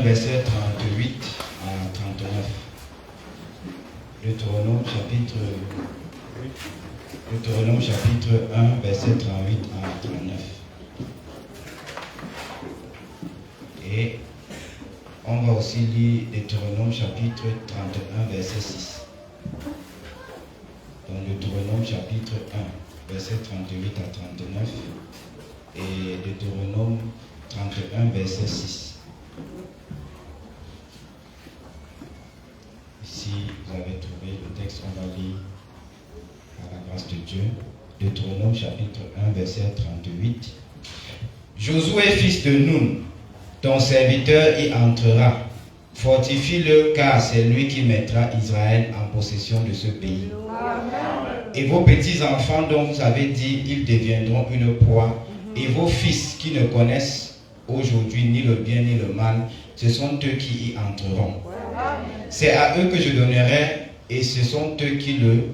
verset 38 à 39. Deutéronome chapitre 1, verset 38 à 39. Et on va aussi lire Deutéronome chapitre 31, verset 6. Donc Deutéronome chapitre 1, verset 38 à 39. Et Deutéronome 31, verset 6. Si vous avez trouvé le texte, on va lire par la grâce de Dieu. Deutéronome chapitre 1, verset 38. Josué, fils de Nun, ton serviteur y entrera. Fortifie-le, car c'est lui qui mettra Israël en possession de ce pays. Amen. Et vos petits-enfants dont vous avez dit, ils deviendront une proie. Et vos fils qui ne connaissent aujourd'hui ni le bien ni le mal, ce sont eux qui y entreront. C'est à eux que je donnerai, et ce sont eux qui le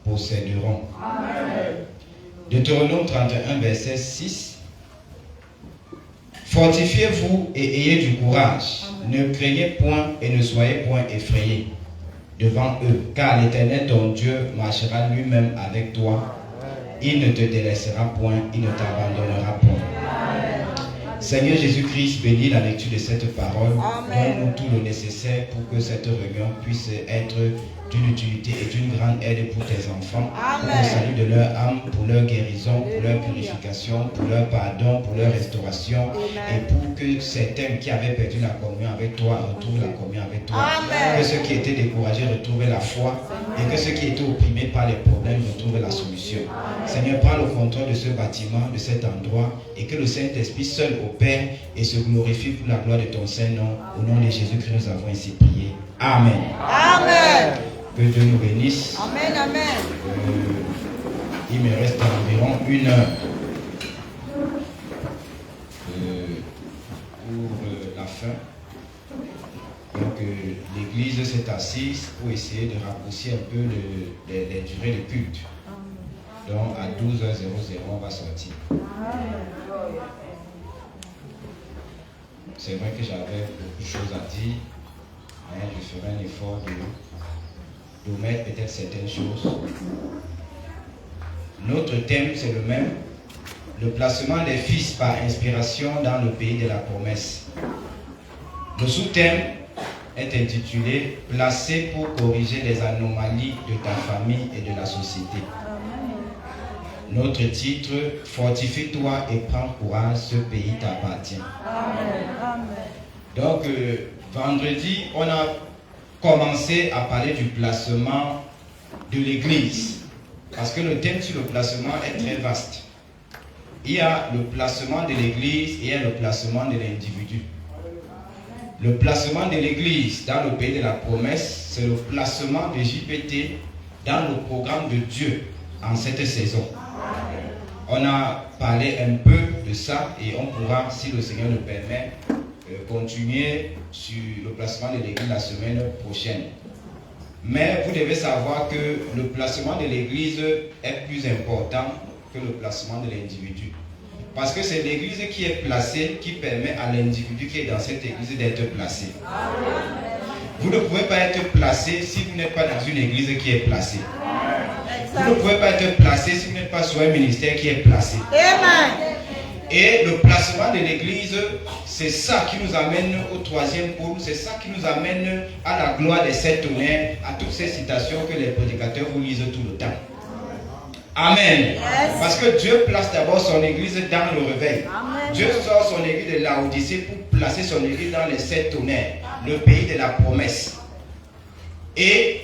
posséderont. Amen. Deutéronome 31, verset 6. Fortifiez-vous et ayez du courage. Amen. Ne craignez point et ne soyez point effrayés devant eux, car l'Éternel ton Dieu marchera lui-même avec toi. Il ne te délaissera point, il ne t'abandonnera point. Amen. Seigneur Jésus-Christ, bénis la lecture de cette parole. Donne-nous tout le nécessaire pour que cette réunion puisse être d'une utilité et d'une grande aide pour tes enfants. Amen. Pour le salut de leur âme, pour leur guérison, pour leur purification, pour leur pardon, pour leur restauration. Amen. Et pour que certains qui avaient perdu la communion avec toi retrouvent la communion avec toi. Amen. Que ceux qui étaient découragés retrouvent la foi. Amen. Et que ceux qui étaient opprimés par les problèmes retrouvent la solution. Amen. Seigneur, prends le contrôle de ce bâtiment, de cet endroit, et que le Saint-Esprit seul opère et se glorifie pour la gloire de ton Saint-Nom. Au nom de Jésus-Christ, nous avons ainsi prié. Amen. Amen. Que Dieu nous bénisse. Amen, amen. Il me reste environ 1 heure pour la fin. Donc l'église s'est assise pour essayer de raccourcir un peu les durées de culte. Donc à 12h00 on va sortir. C'est vrai que j'avais beaucoup de choses à dire, mais je ferai un effort d'omettre peut-être certaines choses. Notre thème, c'est le même. Le placement des fils par inspiration dans le pays de la promesse. Le sous-thème est intitulé « Placé pour corriger les anomalies de ta famille et de la société ». Notre titre « Fortifie-toi et prends courage, ce pays t'appartient ». Donc, vendredi, on a commencé à parler du placement de l'église. Parce que le thème sur le placement est très vaste. Il y a le placement de l'église et il y a le placement de l'individu. Le placement de l'église dans le pays de la promesse, c'est le placement de JPT dans le programme de Dieu en cette saison. On a parlé un peu de ça et on pourra, si le Seigneur le permet, continuer sur le placement de l'église la semaine prochaine. Mais vous devez savoir que le placement de l'église est plus important que le placement de l'individu. Parce que c'est l'église qui est placée qui permet à l'individu qui est dans cette église d'être placé. Vous ne pouvez pas être placé si vous n'êtes pas dans une église qui est placée. Vous ne pouvez pas être placé si vous n'êtes pas sur un ministère qui est placé. Et le placement de l'église, c'est ça qui nous amène au troisième pôle, c'est ça qui nous amène à la gloire des 7 tonnerres, à toutes ces citations que les prédicateurs vous lisent tout le temps. Amen. Yes. Parce que Dieu place d'abord son église dans le réveil. Amen. Dieu sort son église de Laodicée pour placer son église dans les 7 tonnerres, le pays de la promesse. Et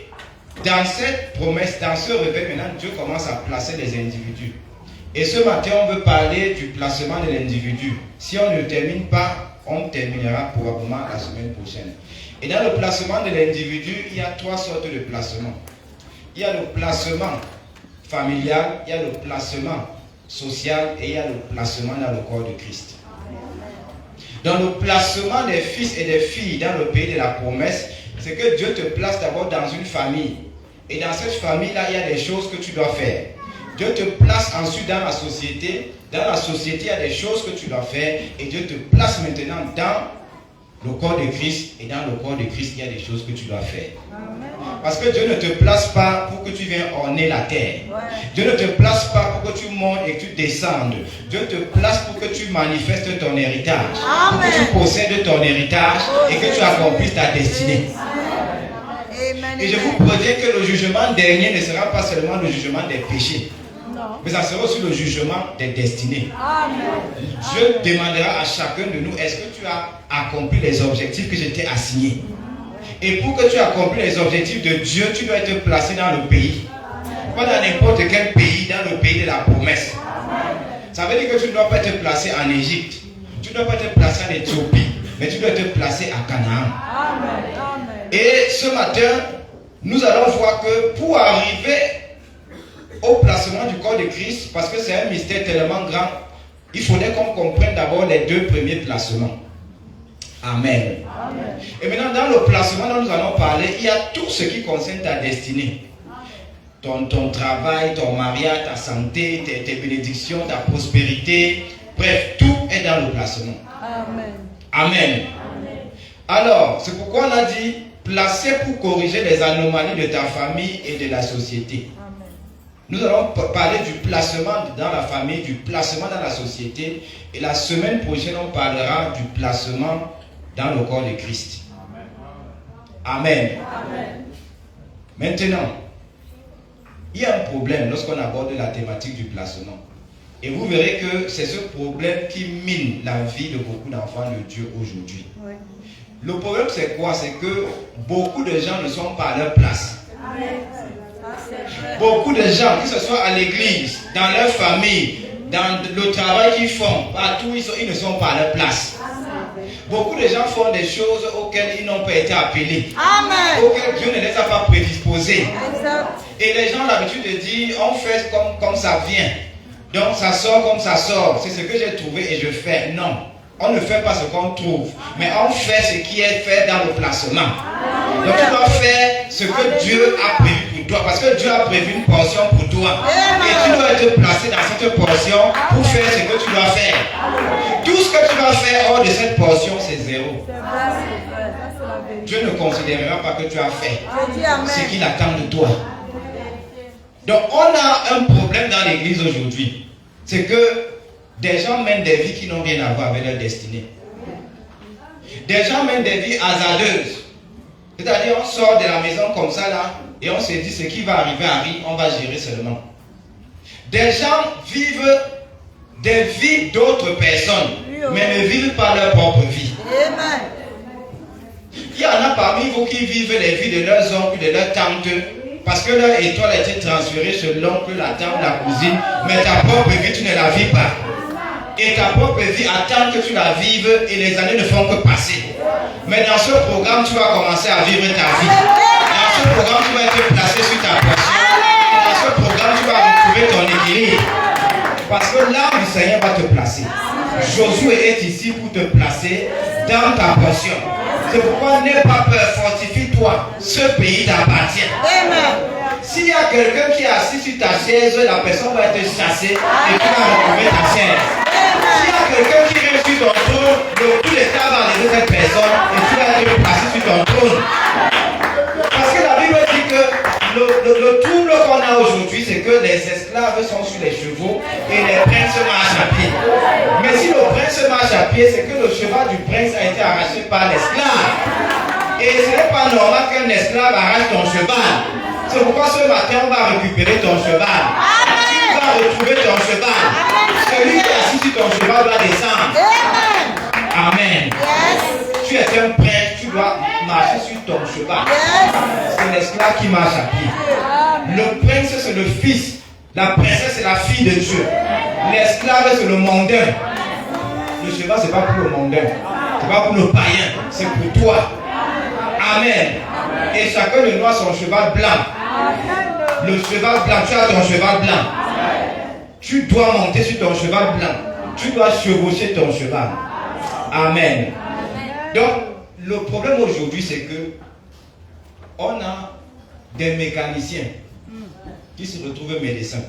dans cette promesse, dans ce réveil, maintenant, Dieu commence à placer les individus. Et ce matin, on veut parler du placement de l'individu. Si on ne termine pas, on terminera probablement la semaine prochaine. Et dans le placement de l'individu, il y a 3 sortes de placements. Il y a le placement familial, il y a le placement social et il y a le placement dans le corps de Christ. Dans le placement des fils et des filles dans le pays de la promesse, c'est que Dieu te place d'abord dans une famille. Et dans cette famille-là, il y a des choses que tu dois faire. Dieu te place ensuite dans la société. Dans la société, il y a des choses que tu dois faire. Et Dieu te place maintenant dans le corps de Christ, et dans le corps de Christ, il y a des choses que tu dois faire. Parce que Dieu ne te place pas pour que tu viennes orner la terre. Dieu ne te place pas pour que tu montes et que tu descendes. Dieu te place pour que tu manifestes ton héritage. Pour que tu possèdes ton héritage et que tu accomplisses ta destinée. Et je vous préviens que le jugement dernier ne sera pas seulement le jugement des péchés. Mais ça sera aussi le jugement des destinées. Dieu demandera à chacun de nous, est-ce que tu as accompli les objectifs que je t'ai assignés? Et pour que tu accomplisses les objectifs de Dieu, tu dois être placé dans le pays. Pas dans n'importe quel pays, dans le pays de la promesse. Ça veut dire que tu ne dois pas être placé en Égypte. Tu ne dois pas être placé en Éthiopie. Mais tu dois être placé à Canaan. Et ce matin, nous allons voir que pour arriver au placement du corps de Christ, parce que c'est un mystère tellement grand, il faudrait qu'on comprenne d'abord les deux premiers placements. Amen. Et maintenant, dans le placement dont nous allons parler, il y a tout ce qui concerne ta destinée. Ton travail, ton mariage, ta santé, tes bénédictions, ta prospérité. Bref, tout est dans le placement. Amen. Alors, c'est pourquoi on a dit placer pour corriger les anomalies de ta famille et de la société. Nous allons parler du placement dans la famille, du placement dans la société. Et la semaine prochaine, on parlera du placement dans le corps de Christ. Amen. Maintenant, il y a un problème lorsqu'on aborde la thématique du placement. Et vous verrez que c'est ce problème qui mine la vie de beaucoup d'enfants de Dieu aujourd'hui. Le problème c'est quoi? C'est que beaucoup de gens ne sont pas à leur place. Beaucoup de gens, que ce soit à l'église, dans leur famille, dans le travail qu'ils font, partout ils ne sont pas à leur place. Beaucoup de gens font des choses auxquelles ils n'ont pas été appelés. Auxquelles Dieu ne les a pas prédisposés. Et les gens ont l'habitude de dire, on fait comme ça vient. Donc ça sort comme ça sort. C'est ce que j'ai trouvé et je fais. Non, on ne fait pas ce qu'on trouve. Mais on fait ce qui est fait dans le placement. Donc tu dois faire ce que Dieu a prévu pour toi. Parce que Dieu a prévu une portion pour toi. Et tu dois être placé dans cette portion pour faire ce que tu dois faire. Tout ce que tu dois faire hors de cette portion, c'est zéro. Dieu ne considérera pas que tu as fait ce qu'il attend de toi. Donc on a un problème dans l'église aujourd'hui. C'est que des gens mènent des vies qui n'ont rien à voir avec leur destinée. Des gens mènent des vies hasardeuses. C'est-à-dire on sort de la maison comme ça là et on se dit ce qui va arriver arrive, on va gérer seulement. Des gens vivent des vies d'autres personnes, mais ne vivent pas leur propre vie. Il y en a parmi vous qui vivent les vies de leurs oncles, de leurs tantes, parce que leur étoile a été transférée sur l'oncle, la tante, la cousine, mais ta propre vie, tu ne la vis pas. Et ta propre vie attend que tu la vives et les années ne font que passer. Mais dans ce programme, tu vas commencer à vivre ta vie. Dans ce programme, tu vas être placé sur ta portion. Dans ce programme, tu vas retrouver ton équilibre. Parce que l'âme du Seigneur va te placer. Josué est ici pour te placer dans ta portion. C'est pourquoi n'aie pas peur, fortifie-toi. Ce pays t'appartient. S'il y a quelqu'un qui est assis sur ta chaise, la personne va être chassée et tu vas retrouver ta chaise. S'il y a quelqu'un qui reste sur ton trône, le coup d'État va lever cette personne et tu vas être placé sur ton trône. Parce que la Bible dit que le trouble qu'on a aujourd'hui, c'est que les esclaves sont sur les chevaux et les princes marchent à pied. Mais si le prince marche à pied, c'est que le cheval du prince a été arraché par l'esclave. Et ce n'est pas normal qu'un esclave arrache ton cheval. C'est pourquoi ce matin, on va récupérer ton cheval. Tu vas retrouver ton cheval. Celui qui est assis sur ton cheval va descendre. Amen. Tu es un prince, tu dois marcher sur ton cheval. C'est l'esclave qui marche à pied. Le prince, c'est le fils. La princesse, c'est la fille de Dieu. L'esclave, c'est le mondain. Le cheval, ce n'est pas pour le mondain. Ce n'est pas pour le païen. C'est pour toi. Amen. Et chacun de nous a son cheval blanc. Le cheval blanc, tu as ton cheval blanc. Tu dois monter sur ton cheval blanc. Tu dois chevaucher ton cheval. Amen. Donc, le problème aujourd'hui, c'est que on a des mécaniciens qui se retrouvent médecins.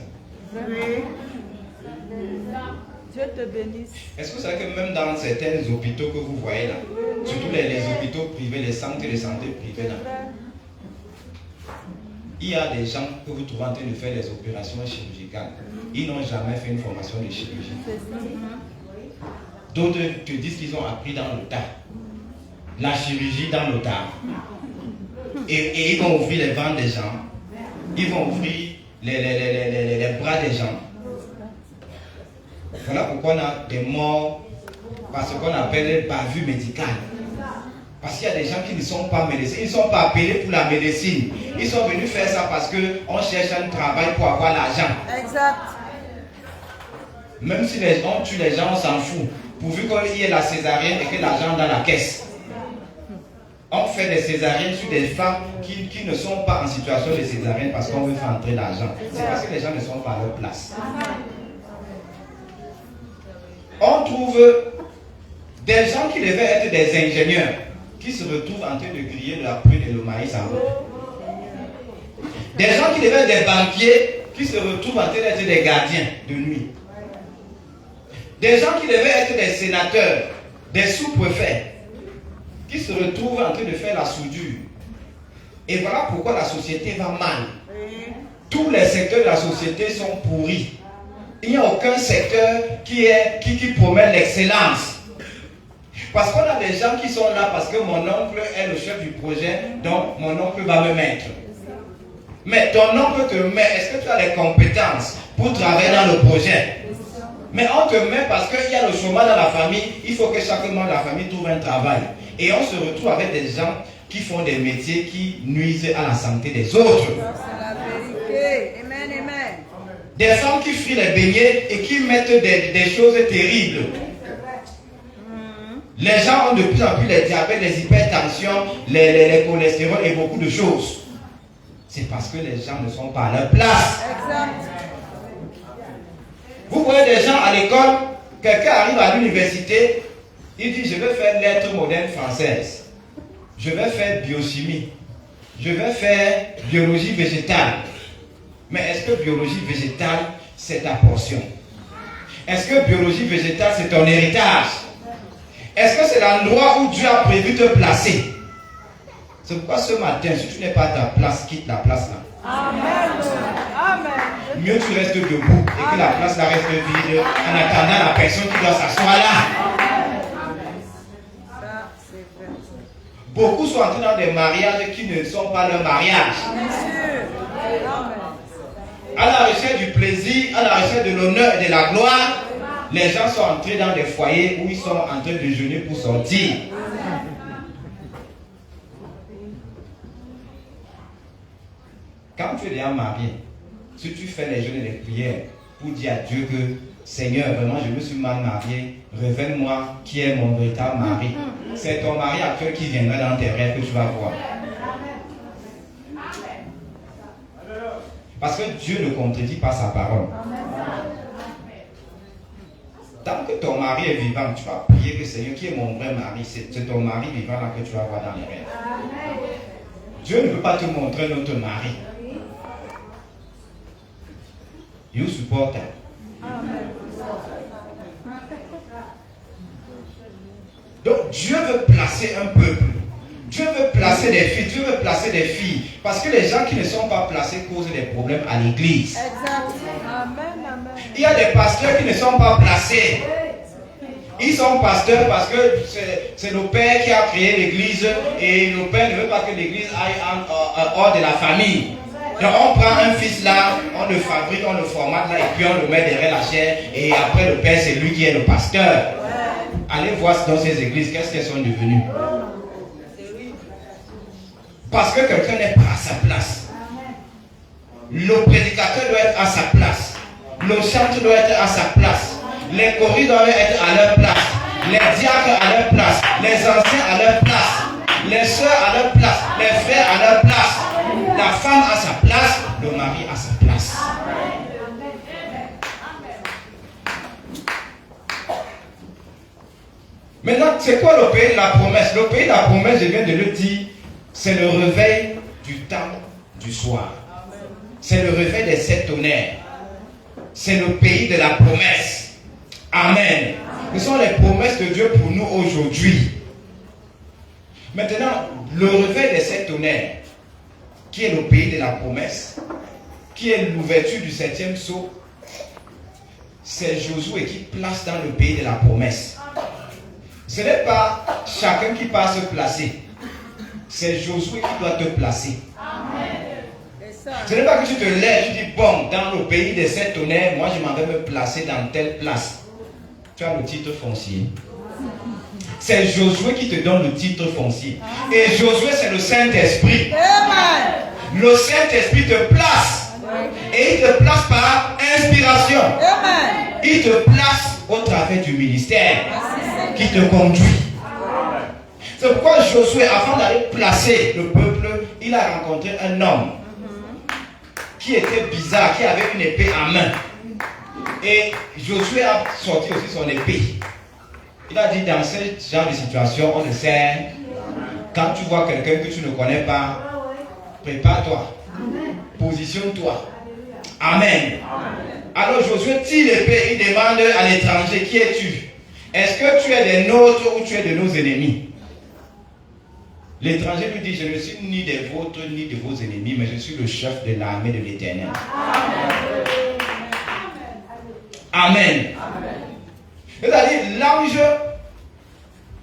Dieu te bénisse. Est-ce que vous savez que même dans certains hôpitaux que vous voyez là, Surtout les hôpitaux privés, les centres de santé privés. Là. Il y a des gens que vous trouvez en train de faire des opérations chirurgicales. Ils n'ont jamais fait une formation de chirurgie. D'autres te disent qu'ils ont appris dans le tas. La chirurgie dans le tas. Et ils vont ouvrir les ventres des gens. Ils vont ouvrir les bras des gens. Voilà pourquoi on a des morts par ce qu'on appelle bavure médicale. Parce qu'il y a des gens qui ne sont pas médecins. Ils ne sont pas appelés pour la médecine. Ils sont venus faire ça parce qu'on cherche un travail pour avoir l'argent. Exact. Même si on tue les gens, on s'en fout. Pourvu qu'il y ait la césarienne et que l'argent dans la caisse. On fait des césariennes sur des femmes qui ne sont pas en situation de césarienne parce qu'on veut faire entrer l'argent. C'est parce que les gens ne sont pas à leur place. On trouve des gens qui devaient être des ingénieurs qui se retrouvent en train de griller la pluie et le maïs en route. Des gens qui devaient être des banquiers qui se retrouvent en train d'être des gardiens de nuit. Des gens qui devaient être des sénateurs, des sous-préfets, qui se retrouvent en train de faire la soudure. Et voilà pourquoi la société va mal. Tous les secteurs de la société sont pourris. Il n'y a aucun secteur qui promet l'excellence. Parce qu'on a des gens qui sont là parce que mon oncle est le chef du projet, donc mon oncle va me mettre. Mais ton oncle te met, est-ce que tu as les compétences pour travailler dans le projet? Mais on te met parce qu'il y a le chômage dans la famille, il faut que chaque membre de la famille trouve un travail. Et on se retrouve avec des gens qui font des métiers qui nuisent à la santé des autres. C'est la vérité. Amen, amen. Des femmes qui frient les beignets et qui mettent des choses terribles. Les gens ont de plus en plus les diabètes, les hypertensions, les cholestérol et beaucoup de choses. C'est parce que les gens ne sont pas à leur place. Exact. Vous voyez des gens à l'école, quelqu'un arrive à l'université, il dit je vais faire lettres modernes françaises, je vais faire biochimie, je vais faire biologie végétale. Mais est-ce que biologie végétale c'est ta portion? Est-ce que biologie végétale c'est ton héritage? Est-ce que c'est l'endroit où Dieu a prévu te placer? C'est pourquoi ce matin, si tu n'es pas à ta place, quitte la place là. Amen. Amen. Mieux tu restes debout et que la place là reste vide en attendant la personne qui doit s'asseoir là. Beaucoup sont entrés dans des mariages qui ne sont pas leur mariage. À la recherche du plaisir, à la recherche de l'honneur et de la gloire, les gens sont entrés dans des foyers où ils sont en train de jeûner pour sortir. Quand tu es déjà marié, si tu fais les jeûnes et les prières pour dire à Dieu que Seigneur, vraiment je me suis mal marié, révèle-moi qui est mon véritable mari. C'est ton mari actuel qui viendra dans tes rêves que tu vas voir. Parce que Dieu ne contredit pas sa parole. Tant que ton mari est vivant, tu vas prier que Seigneur, qui est mon vrai mari, c'est ton mari vivant là que tu vas voir dans les rêves. Dieu ne veut pas te montrer notre mari. You support her. Donc Dieu veut placer un peuple. Dieu veut placer des filles. Dieu veut placer des filles. Parce que les gens qui ne sont pas placés causent des problèmes à l'église. Il y a des pasteurs qui ne sont pas placés. Ils sont pasteurs parce que c'est le père qui a créé l'église et le père ne veut pas que l'église aille hors de la famille. Donc on prend un fils là, on le fabrique, on le formate là et puis on le met derrière la chair et après le père c'est lui qui est le pasteur. Allez voir dans ces églises, qu'est-ce qu'elles sont devenues? Parce que quelqu'un n'est pas à sa place. Le prédicateur doit être à sa place. Le chanteur doit être à sa place. Les choristes doivent être à leur place. Les diacres à leur place. Les anciens à leur place. Les soeurs à leur place. Les frères à leur place. La femme à sa place. Le mari à sa place. Maintenant, c'est quoi le pays de la promesse? Le pays de la promesse, je viens de le dire, c'est le réveil du temps du soir. C'est le réveil des sept tonnerres. C'est le pays de la promesse. Amen. Ce sont les promesses de Dieu pour nous aujourd'hui. Maintenant, le réveil des 7 tonnerres, qui est le pays de la promesse, qui est l'ouverture du 7e sceau, c'est Josué qui place dans le pays de la promesse. Ce n'est pas chacun qui va se placer. C'est Josué qui doit te placer. Ce n'est pas que tu te lèves, tu dis, bon, dans le pays des 7 tonnerres, moi je m'en vais me placer dans telle place. Tu as le titre foncier. C'est Josué qui te donne le titre foncier. Et Josué, c'est le Saint-Esprit. Le Saint-Esprit te place. Et il te place par inspiration. Il te place au travers du ministère qui te conduit. C'est pourquoi Josué, avant d'aller placer le peuple, il a rencontré un homme qui était bizarre, qui avait une épée en main. Et Josué a sorti aussi son épée. Il a dit, dans ce genre de situation, on le sait, quand tu vois quelqu'un que tu ne connais pas, prépare-toi, positionne-toi. Amen. Alors Josué tire l'épée, il demande à l'étranger, qui es-tu? Est-ce que tu es des nôtres ou tu es de nos ennemis? L'étranger lui dit, je ne suis ni des vôtres ni de vos ennemis, mais je suis le chef de l'armée de l'Éternel. Amen. C'est-à-dire, l'ange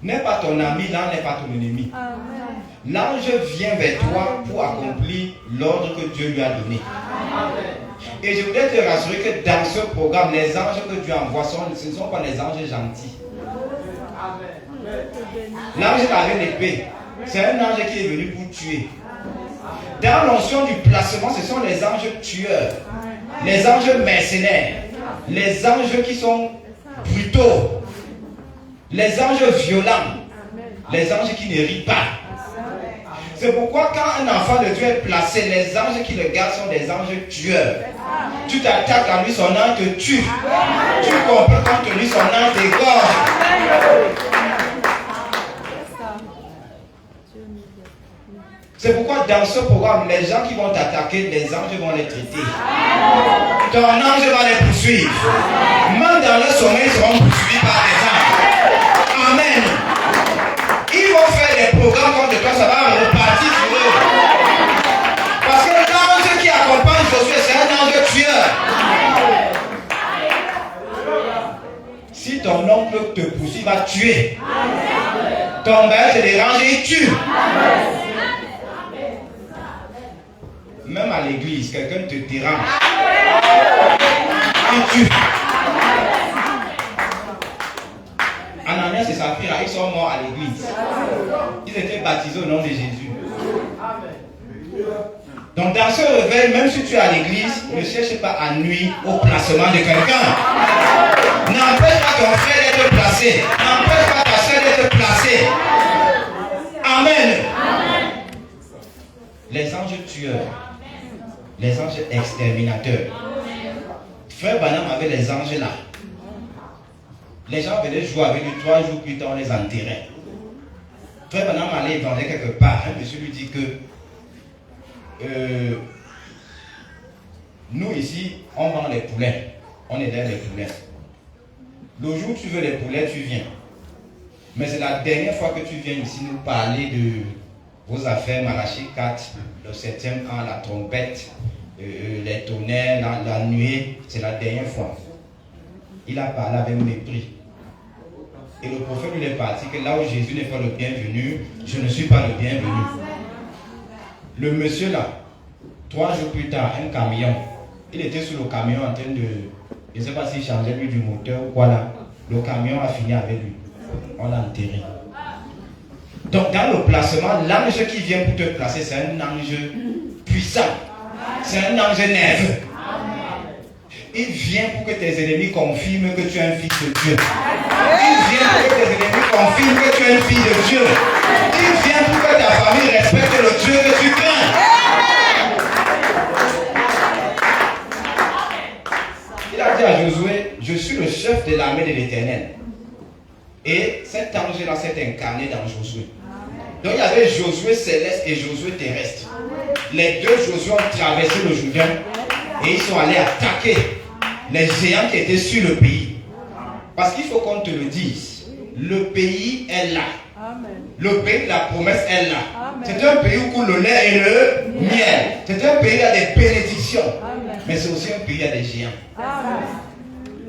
n'est pas ton ami, l'ange n'est pas ton ennemi. L'ange vient vers toi pour accomplir l'ordre que Dieu lui a donné. Et je voudrais te rassurer que dans ce programme, les anges que Dieu envoie, ce ne sont pas les anges gentils. L'ange avait l'épée. C'est un ange qui est venu pour tuer. Dans l'onction du placement, ce sont les anges tueurs, les anges mercenaires, les anges qui sont brutaux, les anges violents, les anges qui ne rient pas. C'est pourquoi quand un enfant de Dieu est placé, les anges qui le gardent sont des anges tueurs. Tu t'attaques à lui, son ange te tue. Tu comprends contre lui, son ange t'égorge. C'est pourquoi dans ce programme, les gens qui vont t'attaquer, les anges vont les traiter. Ton ange va les poursuivre. Même dans le sommeil, ils seront poursuivis par les anges. Amen. Ils vont faire des programmes contre toi, ça va repartir sur eux. Parce que l'ange qui accompagne Josué, c'est un ange tueur. Si ton oncle te poursuit, il va tuer. Ton père te dérange et il tue. Même à l'église, quelqu'un te dérange. Il tue. Ananias et Saphira, ils sont morts à l'église. Ils étaient baptisés au nom de Jésus. Donc dans ce réveil, même si tu es à l'église, ne cherche pas à nuire au placement de quelqu'un. N'empêche pas ton frère d'être placé. N'empêche pas ta soeur d'être placée. Amen. Les anges tueurs. Les anges exterminateurs. Frère Branham avait les anges là. Les gens venaient jouer avec lui, 3 jours plus tard, on les enterrait. Frère Branham allait évangéliser quelque part. Un monsieur lui dit que nous ici, on vend les poulets. On est dans les poulets. Le jour où tu veux les poulets, tu viens. Mais c'est la dernière fois que tu viens ici nous parler de vos affaires, Malachie 4, le 7e an, la trompette, les tonnerres, la nuée. C'est la dernière fois. Il a parlé avec mépris. Et le prophète lui est parti que là où Jésus n'est pas le bienvenu, je ne suis pas le bienvenu. Le monsieur là, 3 jours plus tard, un camion. Il était sur le camion en train de... Je ne sais pas s'il changeait lui du moteur ou quoi là. Le camion a fini avec lui. On l'a enterré. Donc dans le placement, l'ange qui vient pour te placer, c'est un ange puissant. C'est un ange nerveux. Il vient pour que tes ennemis confirment que tu es un fils de Dieu. Il vient pour que tes ennemis confirment que tu es un fils de Dieu. Il vient pour que ta famille respecte le Dieu que tu crains. Il a dit à Josué, je suis le chef de l'armée de l'Éternel. Et cet ange-là s'est incarné dans Josué. Donc il y avait Josué céleste et Josué terrestre. Les deux Josué ont traversé le Jourdain et ils sont allés attaquer les géants qui étaient sur le pays. Parce qu'il faut qu'on te le dise, le pays est là. Le pays de la promesse est là. C'est un pays où coule le lait et le miel. C'est un pays où il y a des bénédictions. Mais c'est aussi un pays où il y a des géants.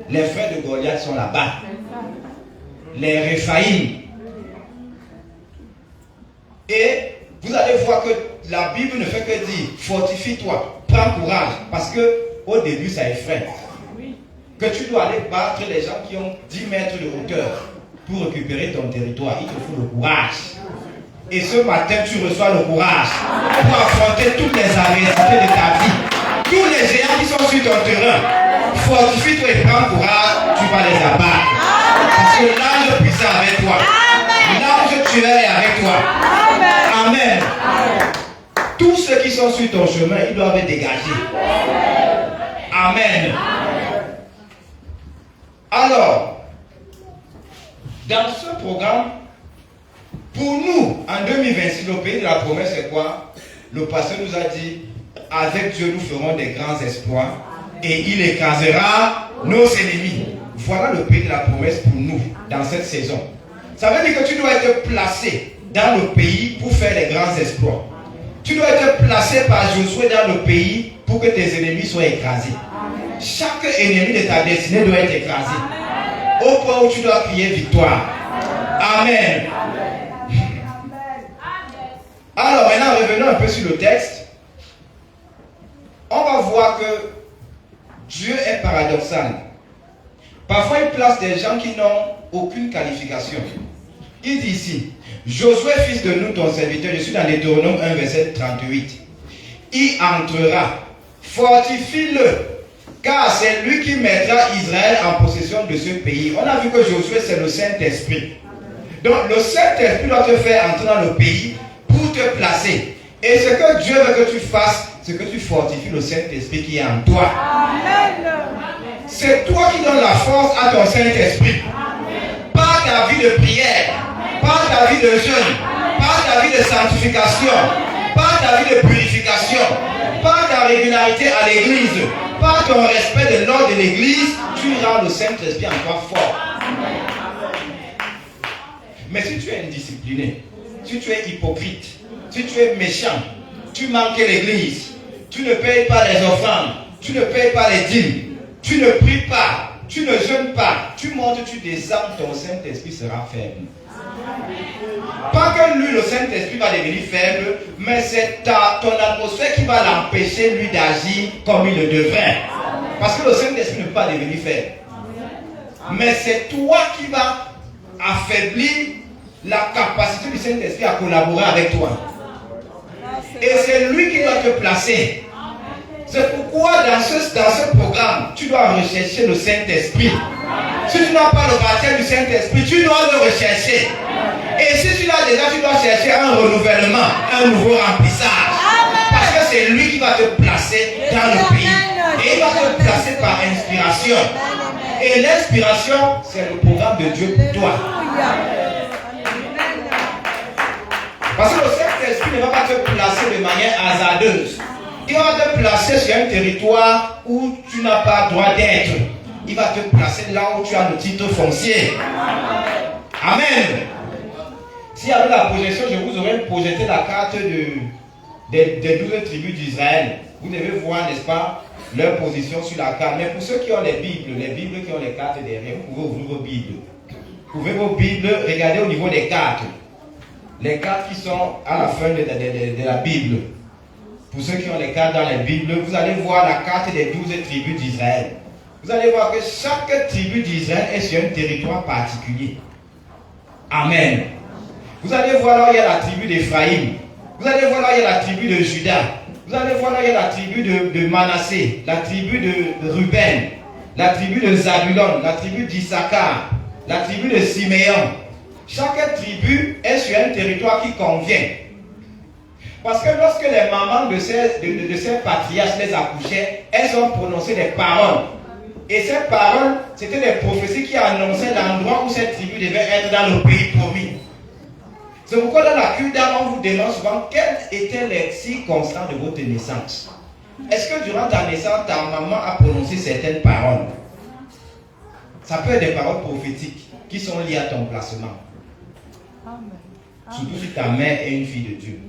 Les frères de Goliath sont là-bas. Les Réphaïm. Et vous allez voir que la Bible ne fait que dire fortifie-toi, prends courage. Parce que au début ça effraie. Que tu dois aller battre les gens qui ont 10 mètres de hauteur pour récupérer ton territoire. Il te faut le courage. Et ce matin, tu reçois le courage pour affronter toutes les adversités de ta vie. Tous les géants qui sont sur ton terrain, fortifie-toi et prends courage, tu vas les abattre. Parce que l'ange puissant avec toi. L'ange tueur est avec toi. Amen. Tous ceux qui sont sur ton chemin, ils doivent être dégagés. Amen. Alors, dans ce programme, pour nous, en 2026, le pays de la promesse, c'est quoi? Le pasteur nous a dit, avec Dieu, nous ferons des grands exploits et il écrasera nos ennemis. Voilà le pays de la promesse pour nous, dans cette saison. Ça veut dire que tu dois être placé dans le pays pour faire des grands exploits. Tu dois être placé par Josué dans le pays pour que tes ennemis soient écrasés. Chaque ennemi de ta destinée doit être écrasé. Au point où tu dois crier victoire. Amen. Alors maintenant, revenons un peu sur le texte. On va voir que Dieu est paradoxal. Parfois, il place des gens qui n'ont aucune qualification. Il dit ici, Josué, fils de nous, ton serviteur, je suis dans Deutéronome 1, verset 38. Il entrera, fortifie-le, car c'est lui qui mettra Israël en possession de ce pays. On a vu que Josué, c'est le Saint-Esprit. Donc, le Saint-Esprit doit te faire entrer dans le pays pour te placer. Et ce que Dieu veut que tu fasses, c'est que tu fortifies le Saint-Esprit qui est en toi. Amen. C'est toi qui donnes la force à ton Saint-Esprit. Par ta vie de prière, par ta vie de jeûne, par ta vie de sanctification, par ta vie de purification, par ta régularité à l'église, par ton respect de l'ordre de l'église, tu rends le Saint-Esprit en toi fort. Mais si tu es indiscipliné, si tu es hypocrite, si tu es méchant, tu manques l'église, tu ne payes pas les offrandes, tu ne payes pas les dîmes, tu ne pries pas, tu ne jeûnes pas, tu montes, tu descends, ton Saint-Esprit sera faible. Pas que lui, le Saint-Esprit, va devenir faible, mais c'est ton atmosphère qui va l'empêcher, lui, d'agir comme il le devrait. Parce que le Saint-Esprit ne peut pas devenir faible. Mais c'est toi qui vas affaiblir la capacité du Saint-Esprit à collaborer avec toi. Et c'est lui qui doit te placer. C'est pourquoi dans ce programme, tu dois rechercher le Saint-Esprit. Si tu n'as pas le baptême du Saint-Esprit, tu dois le rechercher. Et si tu l'as déjà, tu dois chercher un renouvellement, un nouveau remplissage. Parce que c'est lui qui va te placer dans le pays. Et il va te placer par inspiration. Et l'inspiration, c'est le programme de Dieu pour toi. Parce que le Saint-Esprit ne va pas te placer de manière hasardeuse. Il va te placer sur un territoire où tu n'as pas droit d'être. Il va te placer là où tu as le titre foncier. Amen. Si avec la projection, je vous aurais projeté la carte des 12 tribus d'Israël. Vous devez voir, n'est-ce pas, leur position sur la carte. Mais pour ceux qui ont les Bibles qui ont les cartes derrière, vous pouvez ouvrir vos Bibles. Vous pouvez vos Bibles, regardez au niveau des cartes. Les cartes qui sont à la fin de la Bible. Pour ceux qui ont les cartes dans les Bibles, vous allez voir la carte des 12 tribus d'Israël. Vous allez voir que chaque tribu d'Israël est sur un territoire particulier. Amen. Vous allez voir là où il y a la tribu d'Éphraïm. Vous allez voir là où il y a la tribu de Juda. Vous allez voir là où il y a la tribu de Manassé, la tribu de Ruben, la tribu de Zabulon, la tribu d'Issachar, la tribu de Siméon. Chaque tribu est sur un territoire qui convient. Parce que lorsque les mamans de ces patriarches les accouchaient, elles ont prononcé des paroles. Et ces paroles, c'était des prophéties qui annonçaient l'endroit où cette tribu devait être dans le pays promis. C'est pourquoi dans la cure d'âme, on vous demande souvent quelles étaient les circonstances de votre naissance. Est-ce que durant ta naissance, ta maman a prononcé certaines paroles? Ça peut être des paroles prophétiques qui sont liées à ton placement. Surtout si ta mère est une fille de Dieu.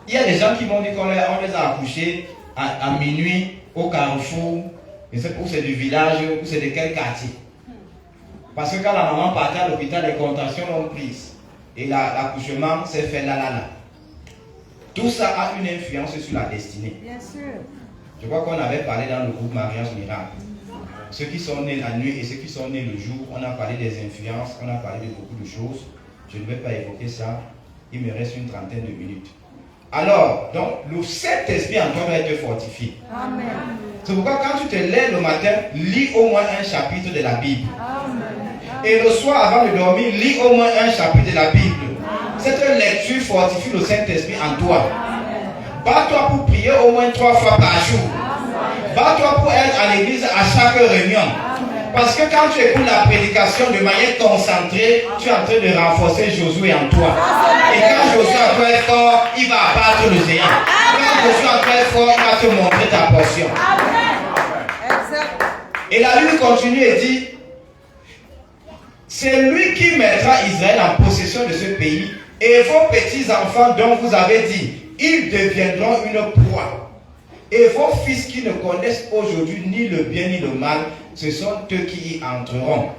Il y a des gens qui vont dire qu'on les a accouchés à minuit au carrefour, ou c'est du village, ou c'est de quel quartier. Parce que quand la maman partait à l'hôpital, les contractions l'ont prise. Et l'accouchement s'est fait là. Tout ça a une influence sur la destinée. Bien sûr. Je crois qu'on avait parlé dans le groupe Mariage Miracle. Ceux qui sont nés la nuit et ceux qui sont nés le jour, on a parlé des influences, on a parlé de beaucoup de choses. Je ne vais pas évoquer ça. Il me reste une trentaine de minutes. Alors, donc, le Saint-Esprit en toi va être fortifié. Amen. C'est pourquoi quand tu te lèves le matin, lis au moins un chapitre de la Bible. Amen. Et le soir, avant de dormir, lis au moins un chapitre de la Bible. Cette lecture fortifie le Saint-Esprit en toi. Bats-toi pour prier au moins 3 fois par jour. Bats-toi pour être à l'église à chaque réunion. Parce que quand tu écoutes la prédication de manière concentrée, tu es en train de renforcer Josué en toi. Et quand Josué en toi est fort, il va abattre le géant. Quand Josué en toi est fort, il va te montrer ta portion. Et la Bible continue et dit, c'est lui qui mettra Israël en possession de ce pays, et vos petits-enfants dont vous avez dit, ils deviendront une proie. Et vos fils qui ne connaissent aujourd'hui ni le bien ni le mal, ce sont eux qui y entreront.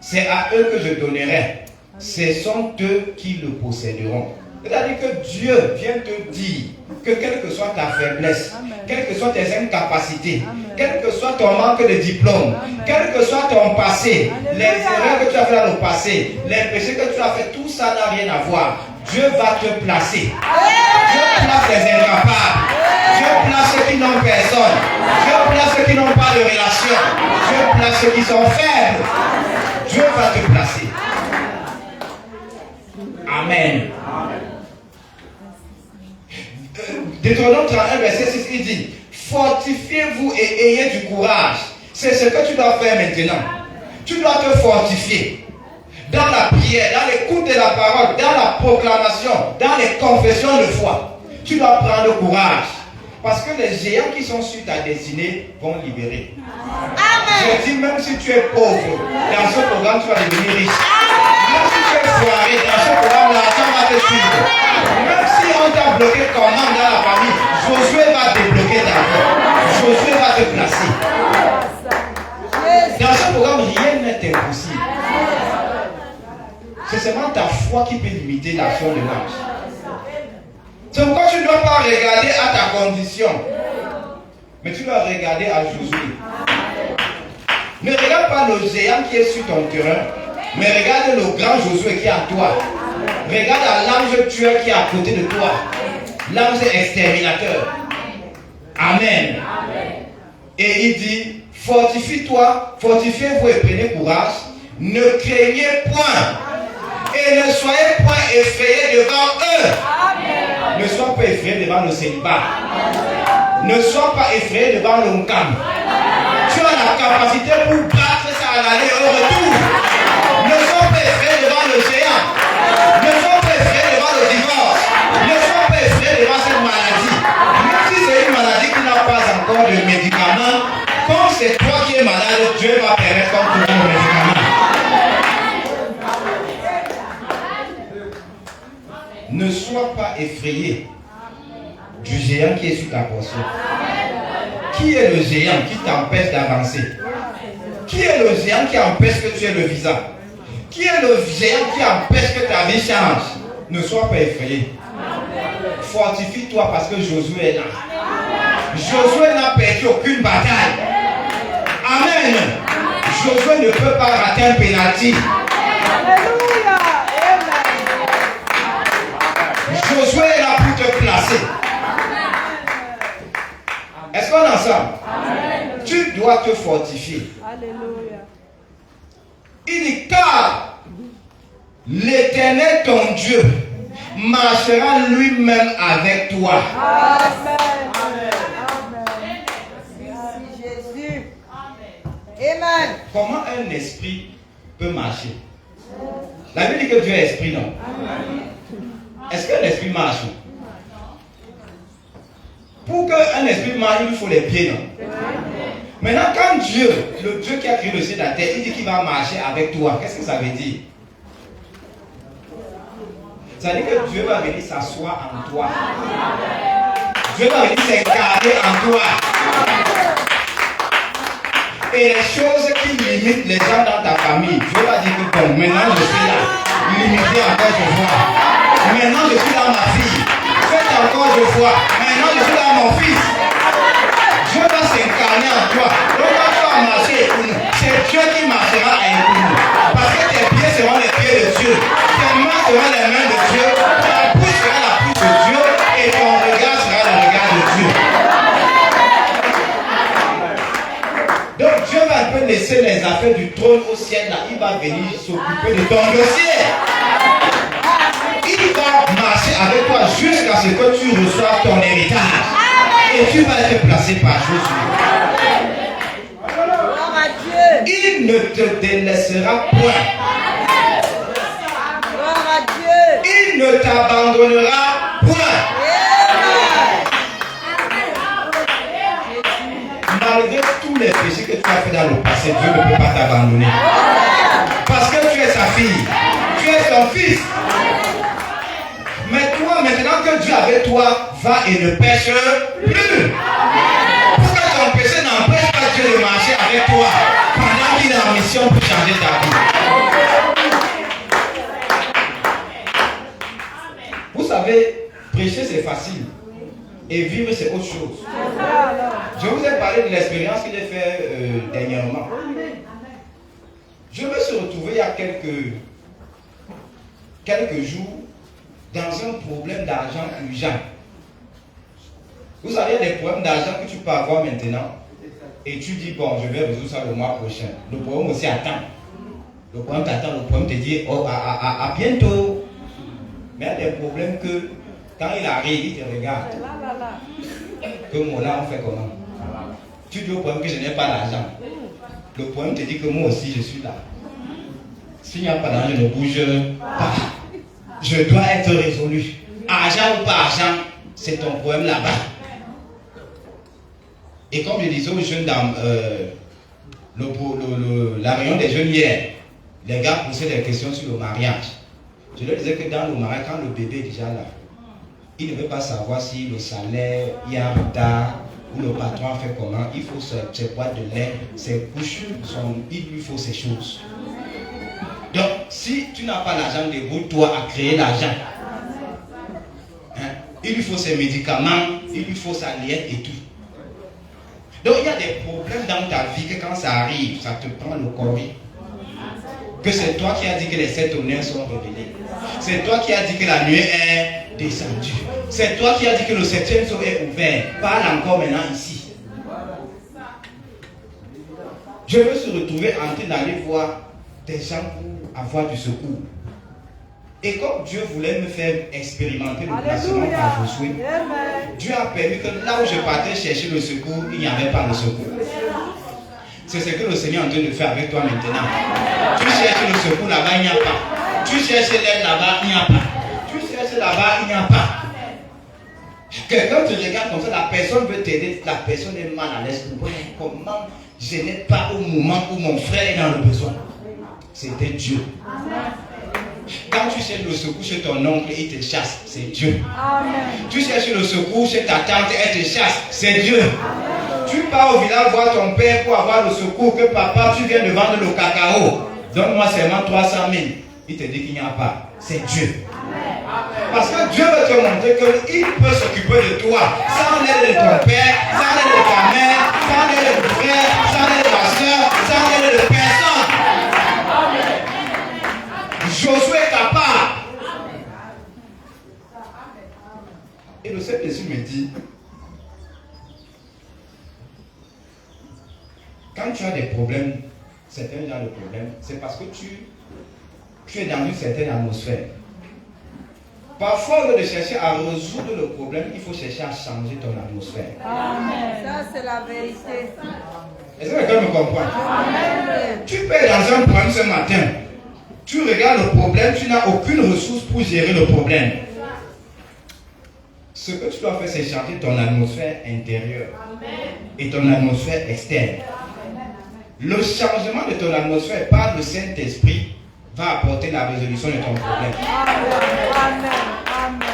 C'est à eux que je donnerai. Ce sont eux qui le posséderont. C'est-à-dire que Dieu vient te dire que quelle que soit ta faiblesse, quelles que soient tes incapacités, quel que soit ton manque de diplôme, quel que soit ton passé, les erreurs que tu as fait dans le passé, les péchés que tu as fait, tout ça n'a rien à voir. Dieu va te placer. Dieu place les incapables. Dieu place ceux qui n'ont personne. Dieu place ceux qui n'ont pas de relation. Dieu place ceux qui sont faibles. Dieu va te placer. Amen. Deutéronome 31, verset 6, il dit, fortifiez-vous et ayez du courage. C'est ce que tu dois faire maintenant. Tu dois te fortifier. Dans la prière, dans l'écoute de la parole, dans la proclamation, dans les confessions de foi. Tu dois prendre courage. Parce que les géants qui sont sur ta destinée vont libérer. Amen. Je dis, même si tu es pauvre, dans ce programme, tu vas devenir riche. Même si tu es foiré, dans ce programme, l'argent va te suivre. Même si on t'a bloqué comment dans la famille, Josué va débloquer ta vie. Josué va te placer. Dans ce programme, rien n'est impossible. C'est seulement ta foi qui peut limiter l'action de l'ange. C'est pourquoi tu ne dois pas regarder à ta condition, mais tu dois regarder à Josué. Ne regarde pas le géant qui est sur ton terrain, mais regarde le grand Josué qui est à toi. Regarde à l'ange tueur qui est à côté de toi. L'ange exterminateur. Amen. Et il dit, fortifie-toi, fortifiez-vous et prenez courage. Ne craignez point. Et ne soyez point effrayés devant eux. Amen. Ne sois pas effrayé devant le célibat. Ne sois pas effrayé devant le Nkam. Tu as la capacité pour battre ça à l'aller au retour. Ne sois pas effrayé devant le géant. Ne sois pas effrayé devant le divorce. Ne sois pas effrayé devant cette maladie. Même si c'est une maladie qui n'a pas encore de médicaments, comme c'est toi qui es malade, Dieu va permettre qu'on trouve le médicament. Ne sois pas effrayé du géant qui est sur ta portion. Qui est le géant qui t'empêche d'avancer? Qui est le géant qui empêche que tu aies le visa? Qui est le géant qui empêche que ta vie change? Ne sois pas effrayé. Fortifie-toi parce que Josué est là. Josué n'a perdu aucune bataille. Amen. Josué ne peut pas rater un pénalty. Josué est là pour te placer. Est-ce qu'on est ensemble? Amen. Tu dois te fortifier. Alléluia. Il dit, car l'Éternel ton Dieu marchera lui-même avec toi. Amen. Amen. Merci Jésus. Amen. Comment un esprit peut marcher? La Bible dit que Dieu est esprit, non? Amen. Est-ce qu'un esprit marche? Pour qu'un esprit marche, il faut les pieds, non? Maintenant, quand Dieu, le Dieu qui a créé le ciel et la terre, il dit qu'il va marcher avec toi, qu'est-ce que ça veut dire? Ça veut dire que Dieu va venir s'asseoir en toi. Dieu va venir s'incarner en toi. Et les choses qui limitent les gens dans ta famille, Dieu va dire que bon, maintenant je suis là. Limité encore, je vois. Maintenant je suis là, ma fille. Faites encore, je vois. Maintenant je suis là, mon fils. Dieu va s'incarner en toi. Donc quand tu vas marcher, c'est Dieu qui marchera avec nous. Parce que tes pieds seront les pieds de Dieu. Tes mains seront les mains de Dieu. Ta bouche sera la bouche de Dieu. Et ton regard sera le regard de Dieu. Donc Dieu va un peu laisser les affaires du trône au ciel là. Il va venir s'occuper de ton dossier. Il va marcher avec toi jusqu'à ce que tu reçoives ton héritage. Et tu vas être placé par Jésus. Il ne te délaissera point. Il ne t'abandonnera point. Malgré tous les péchés que tu as fait dans le passé, Dieu ne peut pas t'abandonner. Parce que tu es sa fille. Tu es son fils. Mais toi, maintenant que Dieu avec toi, va et ne pêche plus. Pourquoi ton péché n'empêche pas Dieu de marcher avec toi pendant qu'il est en mission pour changer ta vie? Vous savez, prêcher c'est facile. Et vivre c'est autre chose. Je vous ai parlé de l'expérience qu'il a fait dernièrement. Je me suis retrouvé il y a quelques jours dans un problème d'argent urgent. Vous savez, il y a des problèmes d'argent que tu peux avoir maintenant et tu dis, bon, je vais résoudre ça le mois prochain. Le problème aussi attend. Le problème t'attend, le problème te dit, oh, à bientôt. Mais il y a des problèmes que quand il arrive, il te regarde. Que moi là, on fait comment? Tu dis au problème que je n'ai pas d'argent. Le problème te dit que moi aussi, je suis là. S'il n'y a pas d'argent, je ne bouge pas. Je dois être résolu. Argent ou pas argent, c'est ton problème là-bas. Et comme je disais aux jeunes dans la réunion des jeunes hier, les gars posaient des questions sur le mariage. Je leur disais que dans le mariage, quand le bébé est déjà là, il ne veut pas savoir si le salaire, il y a un retard, ou le patron fait comment. Il faut ses boîtes de lait, ses couches, il lui faut ces choses. Donc, si tu n'as pas l'argent, débrouille-toi à créer l'argent. Hein? Il lui faut ses médicaments, il lui faut sa liette et tout. Donc, il y a des problèmes dans ta vie que quand ça arrive, ça te prend le corps. Que c'est toi qui as dit que les 7 honneurs sont révélés. C'est toi qui as dit que la nuée est descendue. C'est toi qui as dit que le 7e sceau est ouvert. Parle encore maintenant ici. Je me suis retrouvé en train d'aller voir des gens pour avoir du secours. Et comme Dieu voulait me faire expérimenter le placement par Josué, Dieu a permis que là où je partais chercher le secours, il n'y avait pas de secours. C'est ce que le Seigneur est en train de faire avec toi maintenant. Tu cherches le secours là-bas, il n'y a pas. Tu cherches l'aide là-bas, il n'y a pas. Tu cherches là-bas, il n'y a pas. Quelqu'un te regarde comme ça, la personne veut t'aider, la personne est mal à l'aise. Comment je n'ai pas au moment où mon frère est dans le besoin? C'était Dieu. Quand tu cherches le secours chez ton oncle, il te chasse, c'est Dieu. Tu cherches le secours chez ta tante, elle te chasse, c'est Dieu. Tu pars au village voir ton père pour avoir le secours que papa, tu viens de vendre le cacao. Donne-moi seulement 300 000. Il te dit qu'il n'y a pas. C'est Dieu. Parce que Dieu veut te montrer qu'il peut s'occuper de toi sans l'aide de ton père, sans l'aide de ta mère, sans l'aide de ton frère, sans l'aide de ta soeur, sans l'aide de personne. Josué est capable. Et le Saint-Esprit me dit, quand tu as des problèmes, certains gens de problèmes, c'est parce que tu es dans une certaine atmosphère. Parfois, au lieu de chercher à résoudre le problème, il faut chercher à changer ton atmosphère. Amen. Ça, c'est la vérité. Est-ce que quelqu'un me comprend? Amen. Tu peux être dans un problème ce matin. Tu regardes le problème, tu n'as aucune ressource pour gérer le problème. Ce que tu dois faire, c'est changer ton atmosphère intérieure et ton atmosphère externe. Le changement de ton atmosphère par le Saint-Esprit va apporter la résolution de ton problème. Amen. Amen.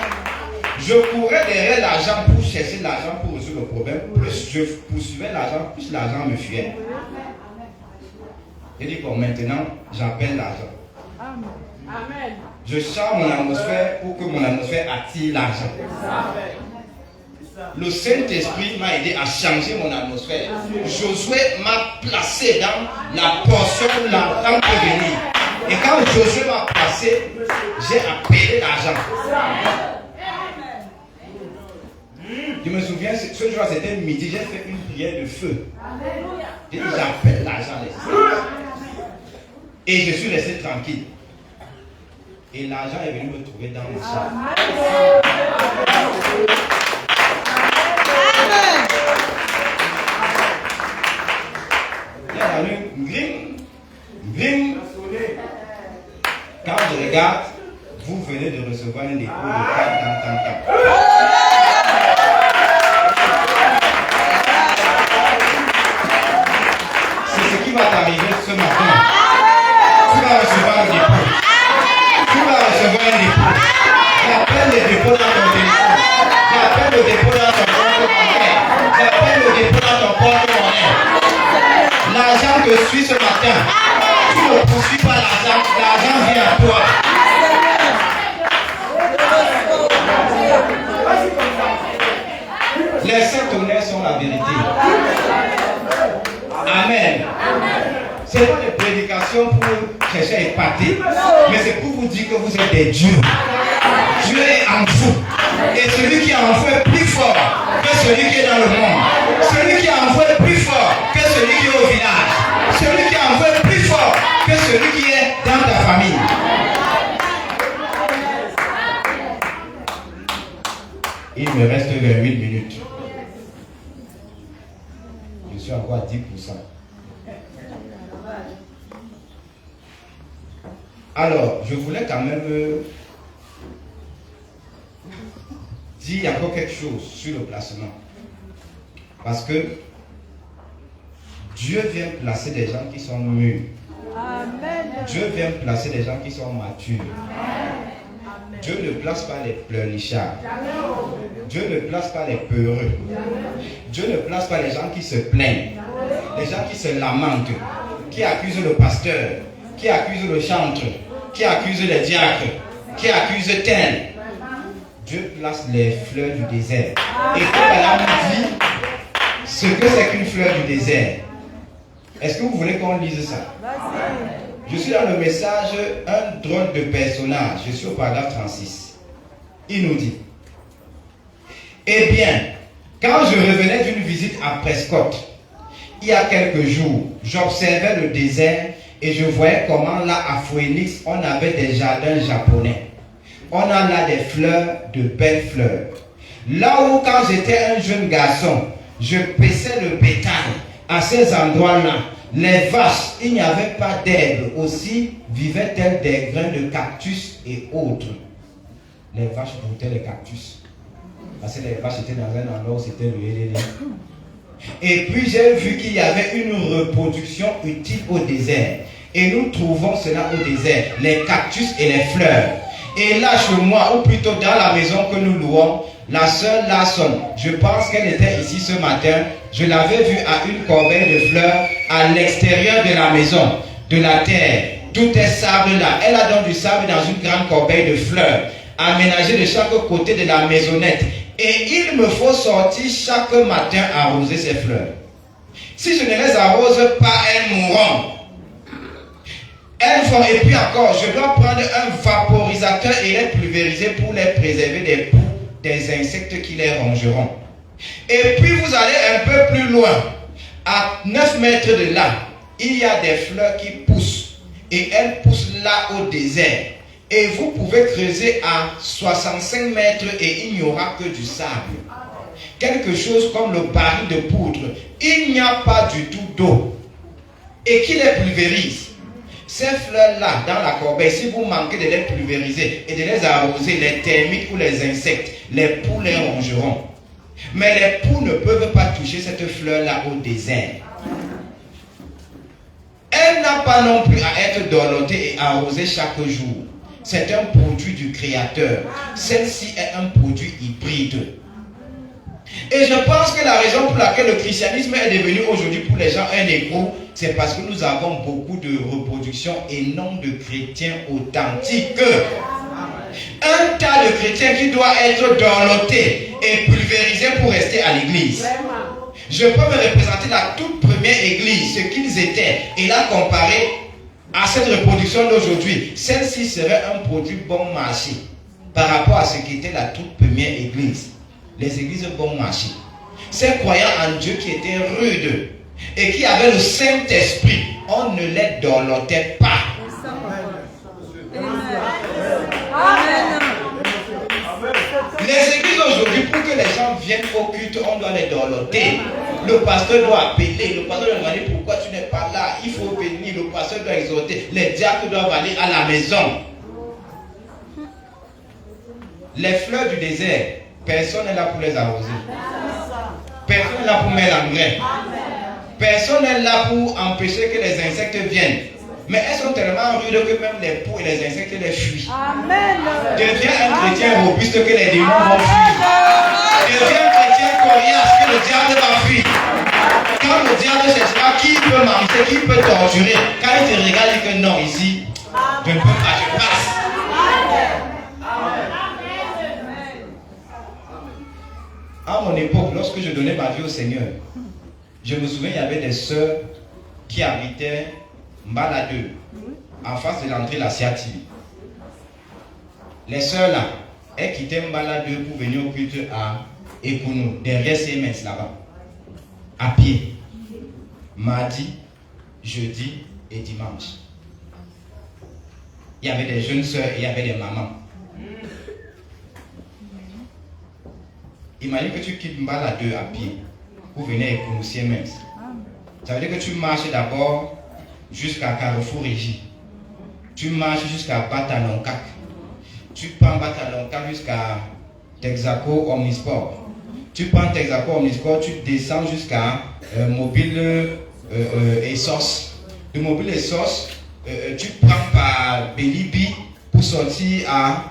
Je courais derrière l'argent pour chercher l'argent pour résoudre le problème. Plus je poursuivais l'argent, plus l'argent me fuyait. Et dit bon, maintenant, j'appelle l'argent. Amen. Je change mon atmosphère pour que mon atmosphère attire l'argent. Le Saint-Esprit m'a aidé à changer mon atmosphère. Josué m'a placé dans la portion où l'argent peut venir. Et quand Josué m'a placé, j'ai appelé l'argent. Je me souviens, ce jour c'était midi, j'ai fait une prière de feu. J'ai dit j'appelle l'argent. Et je suis resté tranquille. Et l'argent est venu me trouver dans mon champ. Grim. Quand je regarde, vous venez de recevoir un dépôt de tant. C'est ce qui va t'arriver ce matin. Tu vas recevoir un dépôt. Tu vas recevoir un dépôt. J'appelle le dépôt dans ton téléphone. J'appelle le dépôt dans ton porte-monnaie. J'appelle le dépôt dans ton porte-monnaie. L'argent te suit ce matin. Tu ne poursuis pas l'argent. L'argent vient à toi. Les saints tonnerres sont la vérité. Amen. Ce n'est pas des prédications pour chercher à épater, mais c'est pour vous dire que vous êtes des dieux. Dieu est en vous. Et celui qui est en vous est plus fort que celui qui est dans le monde. Celui qui est en vous est plus fort que celui qui est au village. Celui qui est en vous est plus fort que celui qui est dans ta famille. Il me reste 28 minutes. Je suis encore à 10%. Alors, je voulais quand même dire encore quelque chose sur le placement. Parce que Dieu vient placer des gens qui sont mûrs. Amen. Dieu vient placer des gens qui sont matures. Dieu ne place pas les pleurnichards. Dieu ne place pas les peureux. Dieu ne place pas les gens qui se plaignent. Les gens qui se lamentent, qui accusent le pasteur, qui accusent le chantre, qui accusent les diacres, qui accusent tel. Dieu place les fleurs du désert. Et quand elle nous dit ce que c'est qu'une fleur du désert, est-ce que vous voulez qu'on lise ça? Je suis dans le message, un drôle de personnage. Je suis au paragraphe 36. Il nous dit: eh bien, quand je revenais d'une visite à Prescott, il y a quelques jours, j'observais le désert et je voyais comment là à Phoenix, on avait des jardins japonais. On a là des fleurs, de belles fleurs. Là où quand j'étais un jeune garçon, je paissais le bétail, à ces endroits-là, les vaches, il n'y avait pas d'herbe, aussi vivaient-elles des grains de cactus et autres. Les vaches broutaient les cactus. Parce que les vaches étaient dans un endroit où c'était le Héléné. Et puis j'ai vu qu'il y avait une reproduction utile au désert. Et nous trouvons cela au désert, les cactus et les fleurs. Et là chez moi, ou plutôt dans la maison que nous louons, la sœur Larson, je pense qu'elle était ici ce matin, je l'avais vue à une corbeille de fleurs à l'extérieur de la maison, de la terre. Tout est sable là. Elle a donc du sable dans une grande corbeille de fleurs, aménagée de chaque côté de la maisonnette. Et il me faut sortir chaque matin arroser ces fleurs. Si je ne les arrose pas, elles mourront. Elles font, et puis encore, je dois prendre un vaporisateur et les pulvériser pour les préserver des poux, des insectes qui les rongeront. Et puis vous allez un peu plus loin, à 9 mètres de là, il y a des fleurs qui poussent. Et elles poussent là au désert. Et vous pouvez creuser à 65 mètres et il n'y aura que du sable. Quelque chose comme le baril de poudre. Il n'y a pas du tout d'eau. Et qui les pulvérise? Ces fleurs-là, dans la corbeille, si vous manquez de les pulvériser et de les arroser, les termites ou les insectes, les poux les rongeront. Mais les poux ne peuvent pas toucher cette fleur-là au désert. Elle n'a pas non plus à être dorlotée et arrosée chaque jour. C'est un produit du Créateur. Celle-ci est un produit hybride. Et je pense que la raison pour laquelle le christianisme est devenu aujourd'hui pour les gens un écho, c'est parce que nous avons beaucoup de reproduction et non de chrétiens authentiques. Un tas de chrétiens qui doit être dorloté et pulvérisé pour rester à l'église. Je peux me représenter la toute première église, ce qu'ils étaient, et la comparer à cette reproduction d'aujourd'hui. Celle-ci serait un produit bon marché par rapport à ce qu'était la toute première église. Les églises bon marché. Ces croyants en Dieu qui étaient rudes et qui avaient le Saint-Esprit, on ne les dorlotait pas. Les églises aujourd'hui, pour que les gens viennent au culte, on doit les dorloter. Le pasteur doit appeler, le pasteur doit demander pourquoi tu n'es pas là, il faut venir, le pasteur doit exhorter, les diacres doivent aller à la maison. Les fleurs du désert, personne n'est là pour les arroser. Personne n'est là pour mettre l'engrais. Personne n'est là pour empêcher que les insectes viennent. Mais elles sont tellement rudes que même les poux et les insectes les fuient. Amen. Deviens un chrétien robuste que les démons vont fuir. Deviens un chrétien coriace que le diable va fuir. Quand le diable cherchera qui peut manger, qui peut torturer, quand il te regarde, il dit que non, ici, je ne peux pas, je passe. À mon époque, lorsque je donnais ma vie au Seigneur, je me souviens, il y avait des sœurs qui habitaient Mbaladeux, en face de l'entrée de la Siati. Les sœurs là, elles quittaient Mbaladeux pour venir au culte à Ekounou, derrière Siemens là-bas, à pied, mardi, jeudi et dimanche. Il y avait des jeunes sœurs et il y avait des mamans. Imagine que tu quittes Mbaladeux à pied pour venir à Ekounou, Siemens. Ça veut dire que tu marches d'abord jusqu'à Carrefour Régie. Tu marches jusqu'à Batalonkak. Tu prends Batalonkak jusqu'à Texaco Omnisport. Tu prends Texaco Omnisport, tu descends jusqu'à Mobile Essos. De Mobile Essos, tu prends par Belibi pour sortir à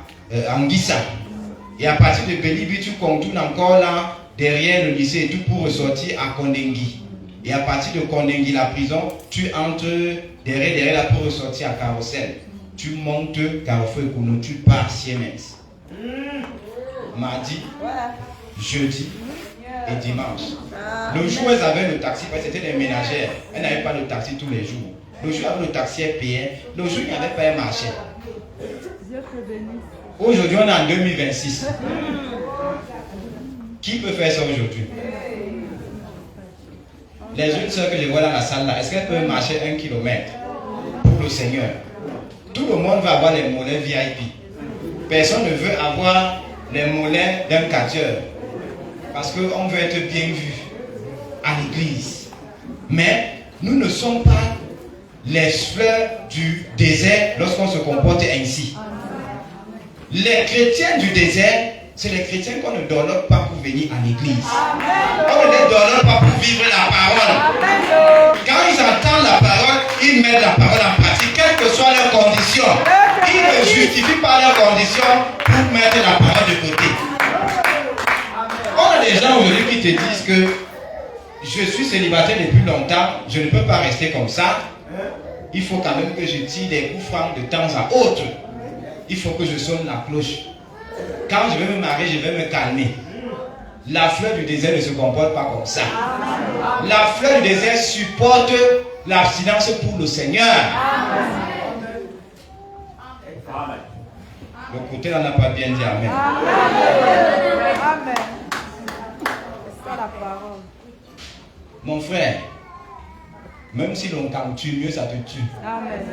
Anguissa. Et à partir de Belibi, tu contournes encore là, derrière le lycée et tout pour ressortir à Kondengui. Et à partir de Kondengui, la prison, tu entres derrière là pour ressortir à Carrousel. Tu montes Carrefour Ekounou, tu pars à Siemens. Mardi, jeudi et dimanche. Le jour où elles avaient le taxi, parce que c'était des ménagères, elles n'avaient pas le taxi tous les jours. Le jour où le taxi est payé, le jour où il n'y avait pas un marché. Aujourd'hui, on est en 2026. Qui peut faire ça aujourd'hui? Les jeunes sœurs que je vois dans la salle là, est-ce qu'elles peuvent marcher 1 kilomètre pour le Seigneur? Tout le monde va avoir les mollets VIP. Personne ne veut avoir les mollets d'un catcheur. Parce qu'on veut être bien vu à l'église. Mais nous ne sommes pas les fleurs du désert lorsqu'on se comporte ainsi. Les chrétiens du désert, c'est les chrétiens qu'on ne dorlote pas pour venir à l'église. On ne les dorlote pas pour vivre la parole. Quand ils entendent la parole, ils mettent la parole en pratique, quelles que soient leurs conditions. Ils ne justifient pas leurs conditions pour mettre la parole de côté. On a des gens aujourd'hui qui te disent que je suis célibataire depuis longtemps, je ne peux pas rester comme ça. Il faut quand même que je tire des coups francs de temps à autre. Il faut que je sonne la cloche. Quand je vais me marier, je vais me calmer. La fleur du désert ne se comporte pas comme ça. La fleur du désert supporte l'abstinence pour le Seigneur. Le côté là n'a pas bien dit Amen. Amen. C'est ça la parole. Mon frère, même si l'on camp tue, mieux ça te tue. Amen.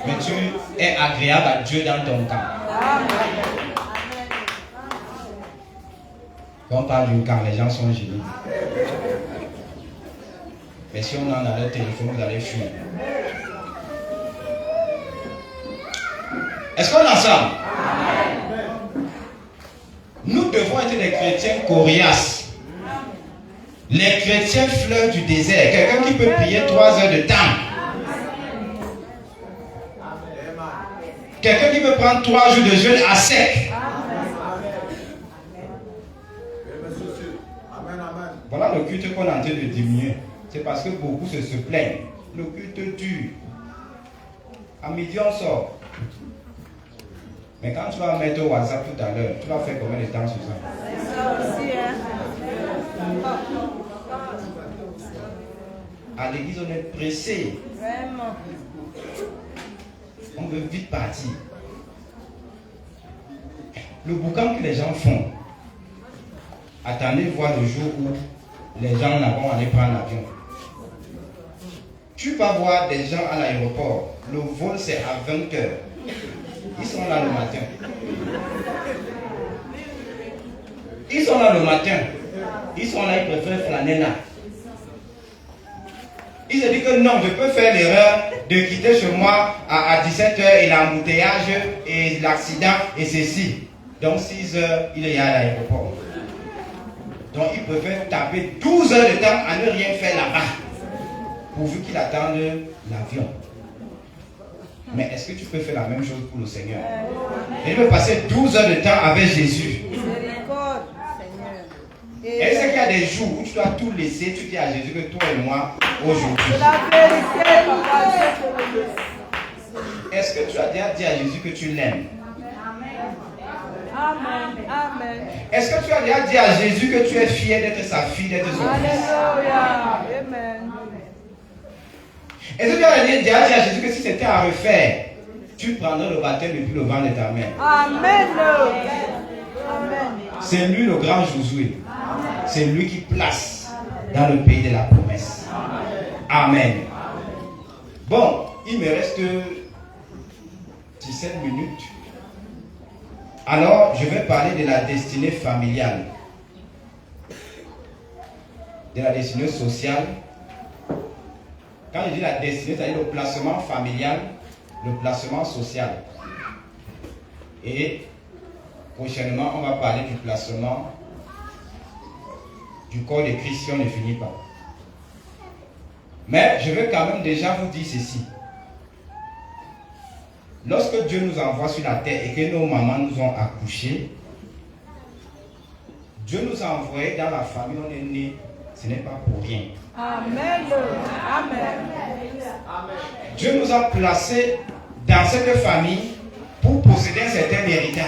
Mais tu es agréable à Dieu dans ton camp. Amen. Quand on parle du camp, les gens sont gênés. Mais si on en a le téléphone, vous allez fuir. Est-ce qu'on est ensemble? Nous devons être des chrétiens coriaces. Les chrétiens fleurs du désert. Quelqu'un qui peut prier 3 heures de temps. Quelqu'un qui peut prendre 3 jours de jeûne à sec. Voilà le culte qu'on est en train de diminuer. C'est parce que beaucoup se plaignent. Le culte dure. À midi on sort. Mais quand tu vas mettre au WhatsApp tout à l'heure, tu vas faire combien de temps sur ça? À l'église, on est pressé. Vraiment. On veut vite partir. Le boucan que les gens font, attendez voir le jour où les gens vont aller prendre l'avion. Tu vas voir des gens à l'aéroport. Le vol c'est à 20h. Ils sont là le matin. Ils sont là le matin. Ils sont là, ils préfèrent flâner là. Ils se disent que non, je peux faire l'erreur de quitter chez moi à 17h et l'embouteillage et l'accident et ceci. Donc 6h, il est à l'aéroport. Donc ils préfèrent taper 12 heures de temps à ne rien faire là-bas. Pourvu qu'il attende l'avion. Mais est-ce que tu peux faire la même chose pour le Seigneur? Il veut passer 12 heures de temps avec Jésus. Est-ce qu'il y a des jours où tu dois tout laisser, tu dis à Jésus que toi et moi, aujourd'hui. Est-ce que tu as déjà dit à Jésus que tu l'aimes? Amen. Amen. Est-ce que tu as déjà dit à Jésus que tu es fier d'être sa fille, d'être son fils? Alléluia. Amen. Est-ce que tu as déjà dit à Jésus que si c'était à refaire, tu prendrais le baptême depuis le vent de ta mère? Amen. Amen. C'est lui le grand Josué. C'est lui qui place dans le pays de la promesse. Amen. Bon, il me reste 17 minutes. Alors, je vais parler de la destinée familiale, de la destinée sociale. Quand je dis la destinée, c'est-à-dire le placement familial, le placement social. Et prochainement, on va parler du placement du corps de Christ si on ne finit pas. Mais je veux quand même déjà vous dire ceci. Lorsque Dieu nous envoie sur la terre et que nos mamans nous ont accouchés, Dieu nous a envoyés dans la famille où on est né. Ce n'est pas pour rien. Amen. Amen. Dieu nous a placés dans cette famille pour posséder un certain héritage.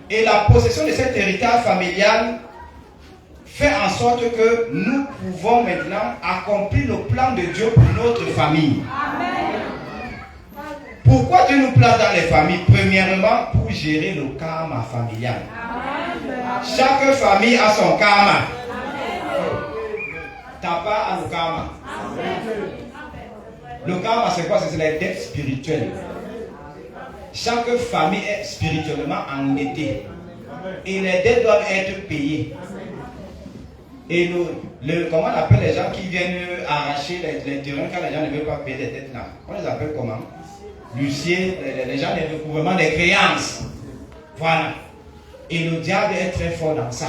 Et la possession de cet héritage familial fait en sorte que nous pouvons maintenant accomplir le plan de Dieu pour notre famille. Pourquoi Dieu nous place dans les familles? Premièrement, pour gérer le karma familial. Chaque famille a son karma. Ta part a le karma. Le karma, c'est quoi? C'est les dettes spirituelles. Chaque famille est spirituellement endettée. Et les dettes doivent être payées. Et comment on appelle les gens qui viennent arracher les terrains quand les gens ne veulent pas payer les dettes là? On les appelle comment? L'huissier, les gens des recouvrements des créances. Voilà. Et le diable est très fort dans ça.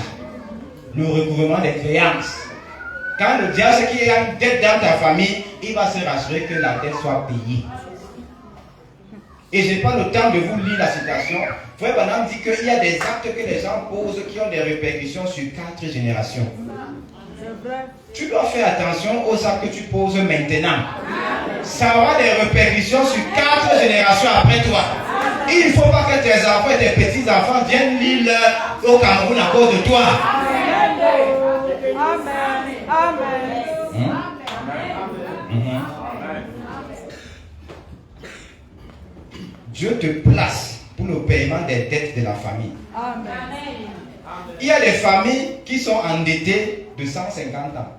Le recouvrement des créances. Quand le diable sait qu'il y a une dette dans ta famille, il va se rassurer que la dette soit payée. Et je n'ai pas le temps de vous lire la citation. Frère Branham dit qu'il y a des actes que les gens posent qui ont des répercussions sur 4 générations. Tu dois faire attention aux actes que tu poses maintenant. Ça aura des répercussions sur 4 générations après toi. Il ne faut pas que tes enfants et tes petits-enfants viennent lire au Cameroun à cause de toi. Amen. Amen. Dieu te place pour le paiement des dettes de la famille. Amen. Il y a des familles qui sont endettées de 150 ans.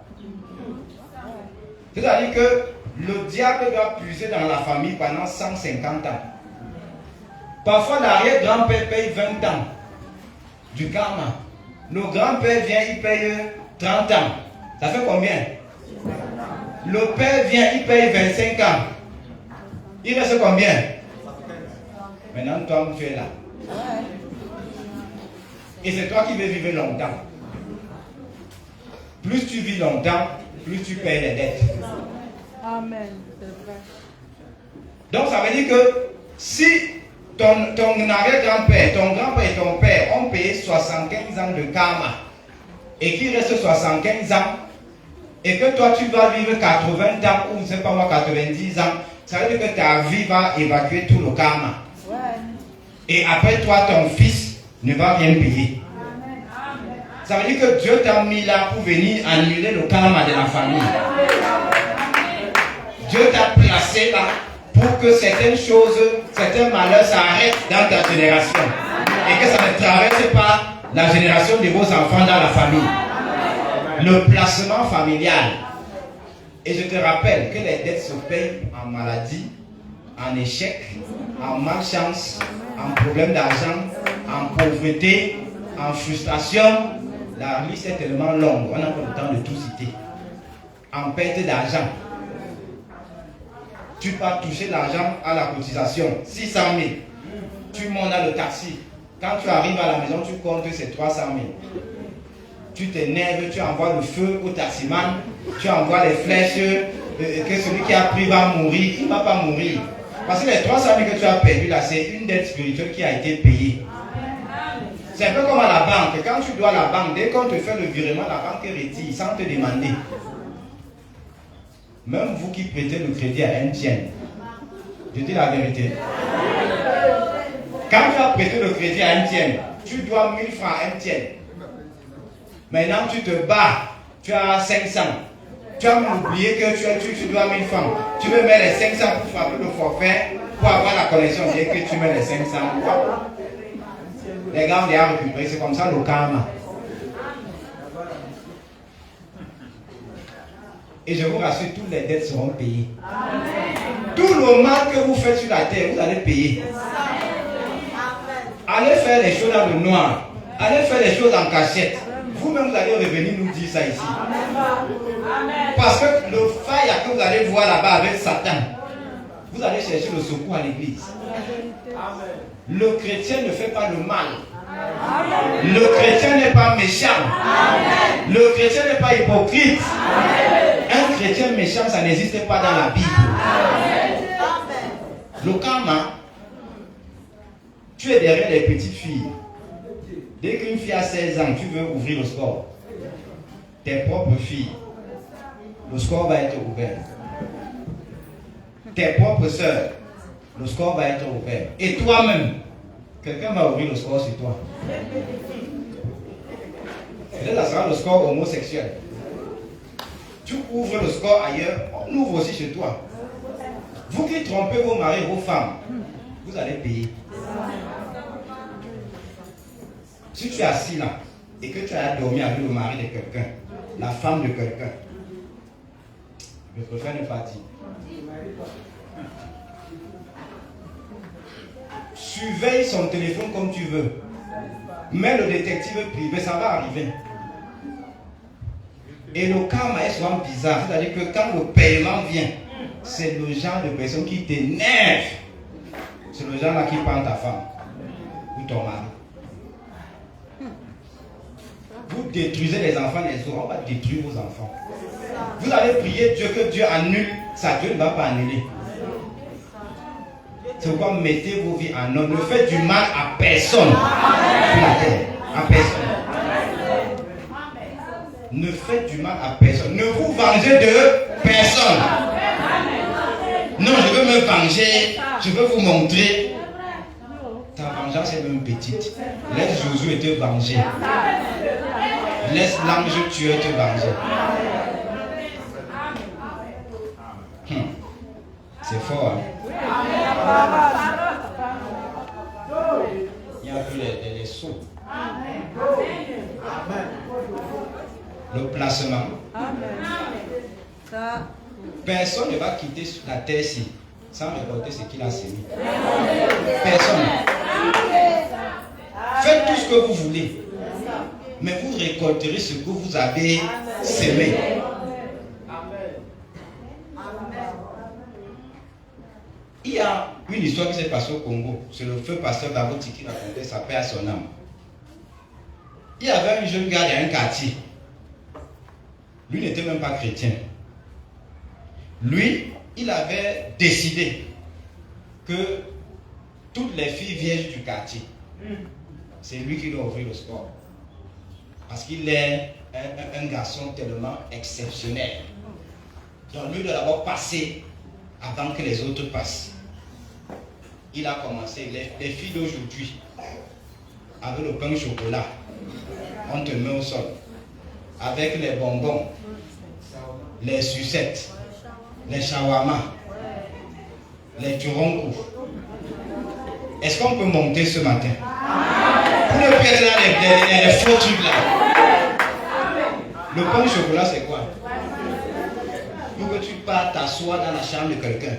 C'est-à-dire que le diable doit puiser dans la famille pendant 150 ans. Parfois, l'arrière-grand-père paye 20 ans du karma. Le grand-père vient, il paye 30 ans. Ça fait combien? Le père vient, il paye 25 ans. Il reste combien? Maintenant, toi, tu es là. Et c'est toi qui veux vivre longtemps. Plus tu vis longtemps, plus tu payes les dettes. Amen. C'est vrai. Donc ça veut dire que si ton arrière-grand-père, ton grand-père et ton père ont payé 75 ans de karma et qu'il reste 75 ans et que toi tu vas vivre 80 ans ou je ne sais pas moi 90 ans, ça veut dire que ta vie va évacuer tout le karma. Ouais. Et après toi, ton fils ne va rien payer. Ça veut dire que Dieu t'a mis là pour venir annuler le karma de la famille. Dieu t'a placé là pour que certaines choses, certains malheurs s'arrêtent dans ta génération. Et que ça ne traverse pas la génération de vos enfants dans la famille. Le placement familial. Et je te rappelle que les dettes se payent en maladie, en échec, en malchance, en problème d'argent, en pauvreté, en frustration. La liste est tellement longue, on n'a pas le temps de tout citer. En perte d'argent. Tu vas toucher l'argent à la cotisation, 600 000. Tu montes dans le taxi. Quand tu arrives à la maison, tu comptes, c'est 300 000. Tu t'énerves, tu envoies le feu au taximan, tu envoies les flèches, que celui qui a pris va mourir. Il ne va pas mourir. Parce que les 300 000 que tu as perdu là, c'est une dette spirituelle qui a été payée. C'est un peu comme à la banque. Quand tu dois à la banque, dès qu'on te fait le virement, la banque retire sans te demander. Même vous qui prêtez le crédit à MTN, je dis la vérité. Quand tu as prêté le crédit à MTN, tu dois 1000 francs à MTN. Maintenant tu te bats, tu as 500. Tu as oublié que tu dois 1000 francs. Tu veux mettre les 500 pour frapper le forfait, pour avoir la connexion, bien que tu mets les 500. Les gars, on les a récupérés, c'est comme ça le karma. Et je vous rassure, toutes les dettes seront payées. Tout le mal que vous faites sur la terre, vous allez payer. Allez faire les choses dans le noir. Allez faire les choses en cachette. Vous-même, vous allez revenir nous dire ça ici. Parce que le faille que vous allez voir là-bas avec Satan, vous allez chercher le secours à l'église. Le chrétien ne fait pas le mal. Le chrétien n'est pas méchant. Le chrétien n'est pas hypocrite. Un chrétien méchant, ça n'existe pas dans la Bible. Le karma, tu es derrière les petites filles. Dès qu'une fille a 16 ans, tu veux ouvrir le score. Tes propres filles, le score va être ouvert. Tes propres sœurs, le score va être ouvert. Et toi-même, quelqu'un va ouvrir le score sur toi. Peut-être ça sera le score homosexuel. Tu ouvres le score ailleurs, on ouvre aussi chez toi. Vous qui trompez vos maris et vos femmes, vous allez payer. Si tu es assis là et que tu as dormi avec le mari de quelqu'un, la femme de quelqu'un, je préfère ne pas dire. Surveille son téléphone comme tu veux. Mais le détective privé, ça va arriver. Et le karma est souvent bizarre. C'est-à-dire que quand le paiement vient, c'est le genre de personne qui t'énerve. C'est le genre là qui prend ta femme ou ton mari. Vous détruisez les enfants des autres, on va détruire vos enfants. Vous allez prier Dieu que Dieu annule, ça Dieu ne va pas annuler. C'est pourquoi mettez vos vies en ordre. Ne faites du mal à personne sur la terre. À personne. Ne faites du mal à personne. Ne vous vengez de personne. Non, je veux me venger. Je veux vous montrer. Ta vengeance est même petite. Laisse Josué te venger. Laisse l'ange tueur te venger. C'est fort. Il n'y a plus les sauts. Le placement. Personne ne va quitter la terre-ci sans récolter ce qu'il a semé. Personne. Faites tout ce que vous voulez. Mais vous récolterez ce que vous avez semé. Il y a une une histoire qui s'est passée au Congo. C'est le feu pasteur Baboti qui racontait, sa paix à son âme. Il y avait un jeune gars dans un quartier. Lui n'était même pas chrétien. Lui, il avait décidé que toutes les filles vierges du quartier, c'est lui qui doit ouvrir le sport. Parce qu'il est un garçon tellement exceptionnel. Donc lui doit d'abord passer avant que les autres passent. Il a commencé, les filles d'aujourd'hui, avec le pain au chocolat, on te met au sol. Avec les bonbons, les sucettes, les shawarma, les turongo. Est-ce qu'on peut monter ce matin? Pour ne plus être là, les faux trucs là. Le pain au chocolat, c'est quoi? Pour que tu pars t'asseoir dans la chambre de quelqu'un.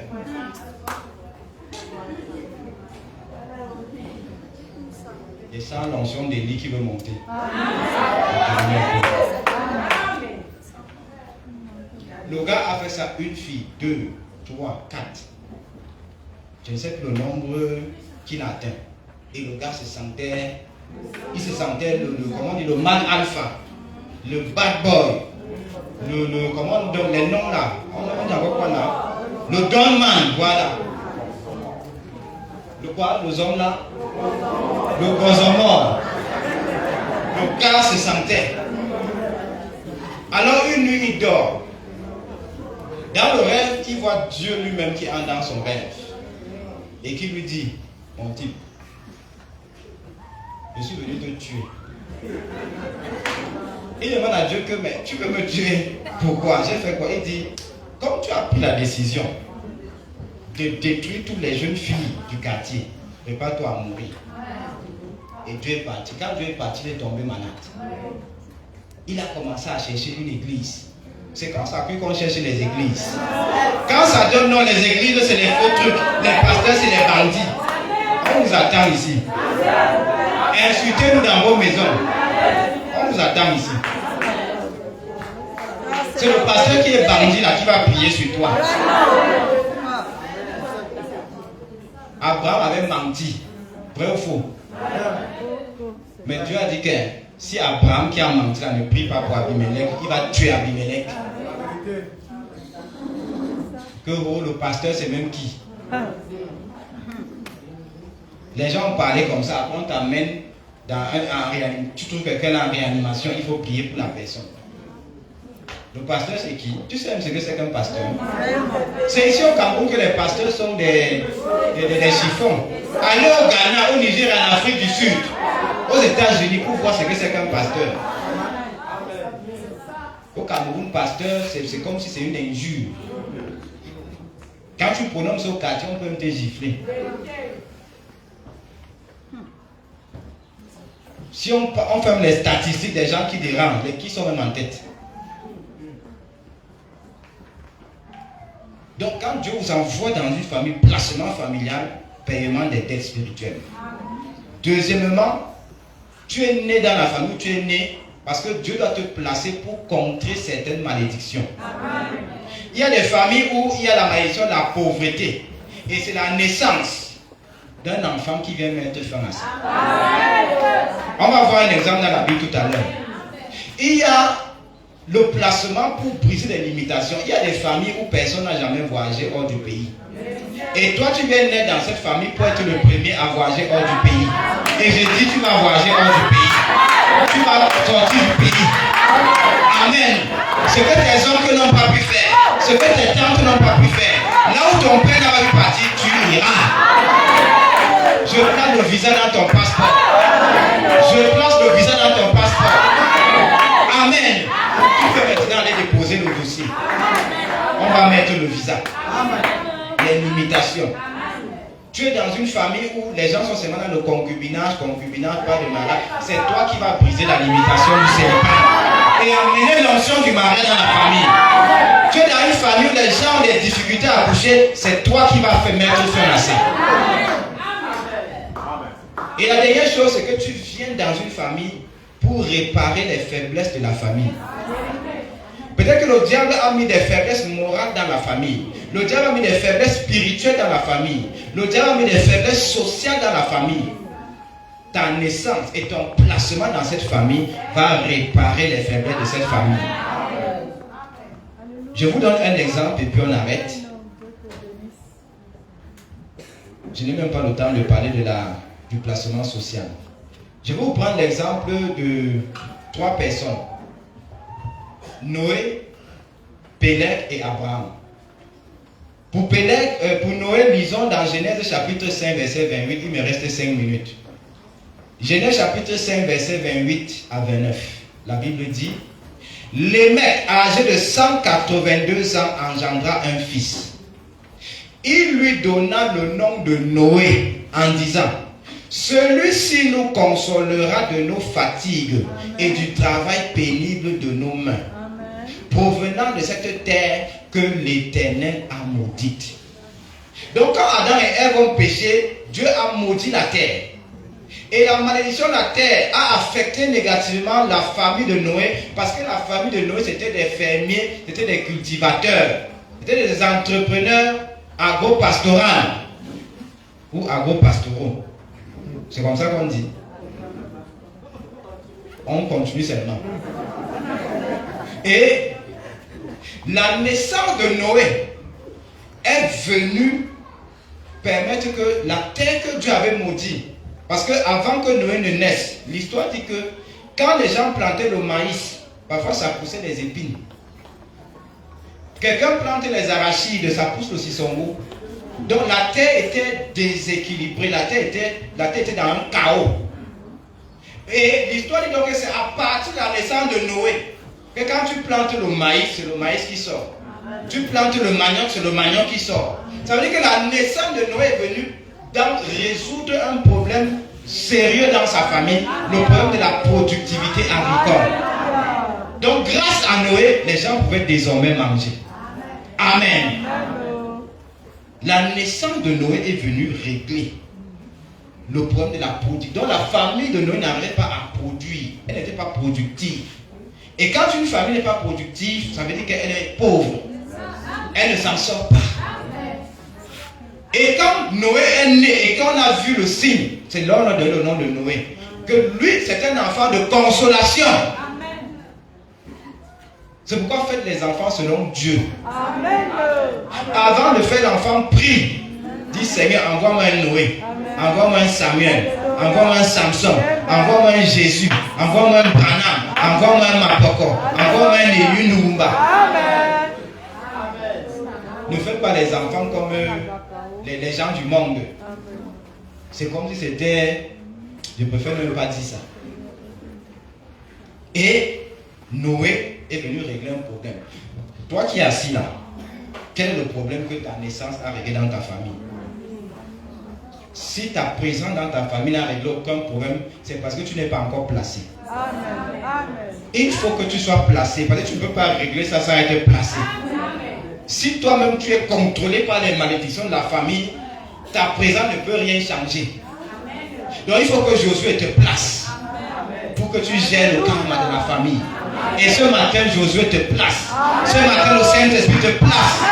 Et sans l'onction d'Élie qui veut monter. Le gars a fait ça une fille, 2, 3, 4. Je ne sais plus le nombre qu'il a atteint. Et le gars se sentait, comment on dit, le man alpha, le bad boy, comment on donne les noms là, on dit encore quoi là, le don man, voilà. Le quoi, les hommes là, le gozomor. Le gars se sentait. Alors une nuit il dort. Dans le rêve, il voit Dieu lui-même qui entre dans son rêve et qui lui dit, mon type, je suis venu te tuer. Il demande à Dieu que, mais tu veux me tuer? Pourquoi? J'ai fait quoi? Il dit, comme tu as pris la décision de détruire toutes les jeunes filles du quartier, prépare-toi à mourir. Et Dieu est parti. Quand Dieu est parti, il est tombé malade. Il a commencé à chercher une église. C'est quand ça qu'on cherche les églises. Quand ça donne non, les églises, c'est les faux trucs. Les pasteurs, c'est les bandits. On vous attend ici. Insultez-nous dans vos maisons. On vous attend ici. C'est le pasteur qui est bandit là qui va prier sur toi. Abraham avait menti. Vrai ou faux? Mais Dieu a dit que si Abraham qui a menti là ne prie pas pour Abimelech, il va tuer Abimelech. Que oh, le pasteur c'est même qui? Les gens ont parlé comme ça, après on t'amène en réanimation. Tu trouves quelqu'un en réanimation, il faut prier pour la personne. Le pasteur c'est qui? Tu sais même ce que c'est qu'un pasteur? C'est ici au Cameroun que les pasteurs sont des chiffons. Allez au Ghana, au Niger, en Afrique du Sud, aux États-Unis pour voir ce que c'est qu'un pasteur. Au Cameroun, pasteur, c'est comme si c'est une injure. Quand tu prononces au quartier, on peut même te gifler. Si on ferme les statistiques des gens qui dérangent, qui sont même en tête. Donc quand Dieu vous envoie dans une famille, placement familial, paiement des dettes spirituelles. Deuxièmement, tu es né dans la famille, tu es né parce que Dieu doit te placer pour contrer certaines malédictions. Il y a des familles où il y a la malédiction de la pauvreté. Et c'est la naissance d'un enfant qui vient mettre fin à ça. On va voir un exemple dans la Bible tout à l'heure. Il y a le placement pour briser les limitations. Il y a des familles où personne n'a jamais voyagé hors du pays. Et toi, tu viens naître dans cette famille pour être le premier à voyager hors du pays. Et je dis, tu vas voyager hors du pays. Tu vas sortir du pays. Amen. Ce que tes oncles n'ont pas pu faire, ce que tes tantes n'ont pas pu faire, là où ton père n'a pas pu partir, tu iras. Je place le visa dans ton passeport. Je place le visa dans ton passeport. Amen. Tu peux maintenant aller déposer le dossier. On va mettre le visa. Les limitations. Tu es dans une famille où les gens sont seulement dans le concubinage, pas de mariage. C'est toi qui vas briser la limitation du célibat et amener l'onction du mariage dans la famille. Tu es dans une famille où les gens ont des difficultés à accoucher, c'est toi qui vas faire mettre fin à ça. Et la dernière chose, c'est que tu viens dans une famille pour réparer les faiblesses de la famille. Peut-être que le diable a mis des faiblesses morales dans la famille. Le diable a mis des faiblesses spirituelles dans la famille. Le diable a mis des faiblesses sociales dans la famille. Ta naissance et ton placement dans cette famille va réparer les faiblesses de cette famille. Je vous donne un exemple et puis on arrête. Je n'ai même pas le temps de parler du placement social. Je vais vous prendre l'exemple de 3 personnes. Noé, Péleg et Abraham. Pour Noé, lisons dans Genèse chapitre 5, verset 28. Il me reste 5 minutes. Genèse chapitre 5, verset 28 à 29. La Bible dit: Lémec, âgé de 182 ans, engendra un fils. Il lui donna le nom de Noé en disant: celui-ci nous consolera de nos fatigues et du travail pénible de nos mains, provenant de cette terre que l'Éternel a maudite. Donc quand Adam et Ève ont péché, Dieu a maudit la terre. Et la malédiction de la terre a affecté négativement la famille de Noé, parce que la famille de Noé, c'était des fermiers, c'était des cultivateurs, c'était des entrepreneurs agro-pastoraux ou agro-pastoraux. C'est comme ça qu'on dit. On continue seulement. Et la naissance de Noé est venue permettre que la terre que Dieu avait maudite, parce qu'avant que Noé ne naisse, l'histoire dit que quand les gens plantaient le maïs, parfois ça poussait des épines. Quelqu'un plante les arachides, ça pousse le cissongo. Donc la terre était déséquilibrée, la terre était dans un chaos. Et l'histoire dit donc que c'est à partir de la naissance de Noé que quand tu plantes le maïs, c'est le maïs qui sort. Tu plantes le manioc, c'est le manioc qui sort. Ça veut dire que la naissance de Noé est venue résoudre un problème sérieux dans sa famille, le problème de la productivité agricole. Donc grâce à Noé, les gens pouvaient désormais manger. Amen. La naissance de Noé est venue régler le problème de la production. Donc la famille de Noé n'arrivait pas à produire. Elle n'était pas productive. Et quand une famille n'est pas productive, ça veut dire qu'elle est pauvre. Elle ne s'en sort pas. Et quand Noé est né et qu'on a vu le signe, c'est là qu'on a donné le nom de Noé, que lui c'est un enfant de consolation. C'est pourquoi faites les enfants selon Dieu. Amen. Avant de faire l'enfant, prie. Dis Seigneur, envoie-moi un Noé, envoie-moi un Samuel, envoie-moi un Samson, envoie-moi un Jésus, envoie-moi un Branham, envoie-moi un Mapoko, envoie-moi un Élu Noumba. Ne faites pas les enfants comme les gens du monde. C'est comme si c'était... Je préfère même pas dire ça. Et Noé est venu régler un problème. Toi qui es assis là, quel est le problème que ta naissance a réglé dans ta famille? Si ta présence dans ta famille n'a réglé aucun problème, c'est parce que tu n'es pas encore placé. Il faut que tu sois placé, parce que tu ne peux pas régler ça sans être placé. Si toi-même tu es contrôlé par les malédictions de la famille, ta présence ne peut rien changer. Donc il faut que Josué te place pour que tu gères le karma de la famille. Et ce matin, Josué te place. Ce matin, le Saint-Esprit te place.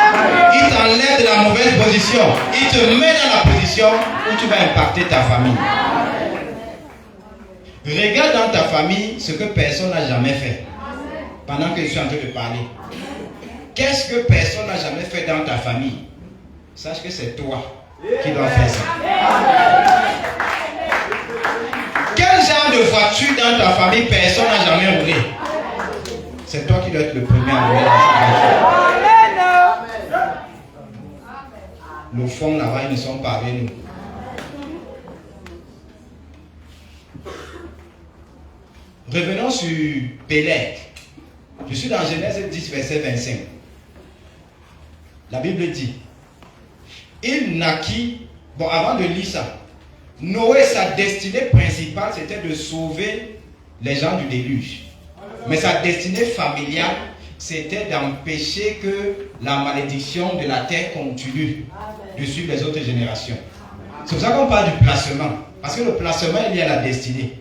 Il t'enlève de la mauvaise position. Il te met dans la position où tu vas impacter ta famille. Regarde dans ta famille ce que personne n'a jamais fait. Pendant que je suis en train de parler. Qu'est-ce que personne n'a jamais fait dans ta famille? Sache que c'est toi qui dois faire ça. Quel genre de voiture dans ta famille personne n'a jamais roulé? C'est toi qui dois être le premier à rouler dans cette voiture. Le fond là-bas, ils ne sont pas avec nous. Revenons sur Péleg. Je suis dans Genèse 10, verset 25. La Bible dit, il naquit, bon avant de lire ça, Noé, sa destinée principale, c'était de sauver les gens du déluge. Mais sa destinée familiale, c'était d'empêcher que la malédiction de la terre continue de suivre les autres générations. C'est pour ça qu'on parle du placement. Parce que le placement est lié à la destinée.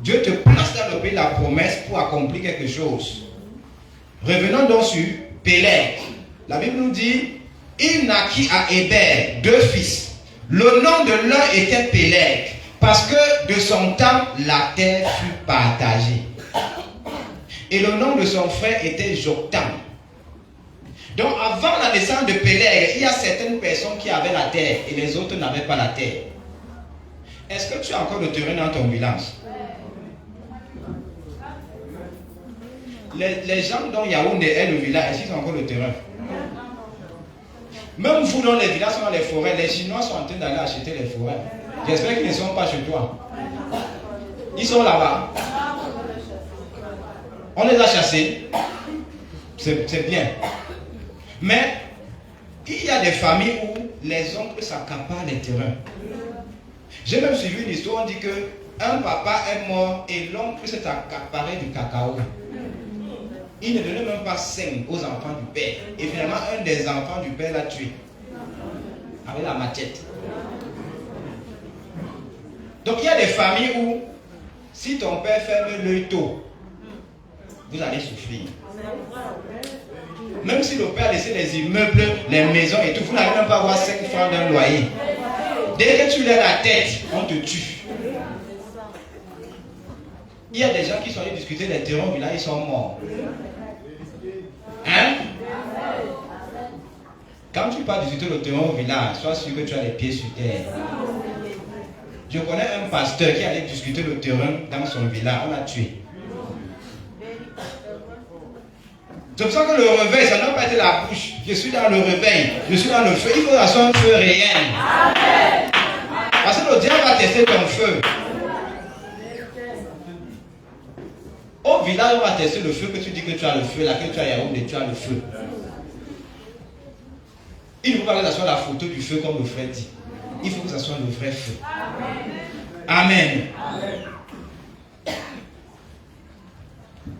Dieu te place dans le pays de la promesse pour accomplir quelque chose. Revenons donc sur Péleg. La Bible nous dit, il naquit à Héber 2 fils. Le nom de l'un était Péleg, parce que de son temps, la terre fut partagée. Et le nom de son frère était Joktan. Donc avant la naissance de Péleg, il y a certaines personnes qui avaient la terre et les autres n'avaient pas la terre. Est-ce que tu as encore le terrain dans ton village? Les gens dont Yaoundé est le village, est-ce qu'ils ont encore le terrain? Même vous dans les villages, dans les forêts, les Chinois sont en train d'aller acheter les forêts. J'espère qu'ils ne sont pas chez toi. Ils sont là-bas. On les a chassés. C'est bien. Mais il y a des familles où les oncles s'accaparent les terrains. J'ai même suivi une histoire, on dit qu'un papa est mort et l'oncle s'est accaparé du cacao. Il ne donnait même pas 5 aux enfants du père. Et finalement, un des enfants du père l'a tué. Avec la machette. Donc il y a des familles où, si ton père ferme l'œil tôt, vous allez souffrir. Même si le père a laissé les immeubles, les maisons et tout, vous n'allez même pas avoir 5 francs d'un loyer. Dès que tu lèves la tête, on te tue. Il y a des gens qui sont allés discuter des terrains au village, ils sont morts. Hein? Quand tu pars discuter le terrain au village, sois sûr que tu as les pieds sur terre. Je connais un pasteur qui allait discuter le terrain dans son village, on l'a tué. C'est pour ça que le réveil, ça n'a pas été la bouche. Je suis dans le réveil, je suis dans le feu. Il faut que ça soit un feu réel. Amen. Parce que le diable va tester ton feu. Au village, on va tester le feu que tu dis que tu as le feu, là, que tu as Yaoundé, tu as le feu. Il ne faut pas que ça soit la photo du feu comme le frère dit. Il faut que ça soit le vrai feu. Amen. Amen.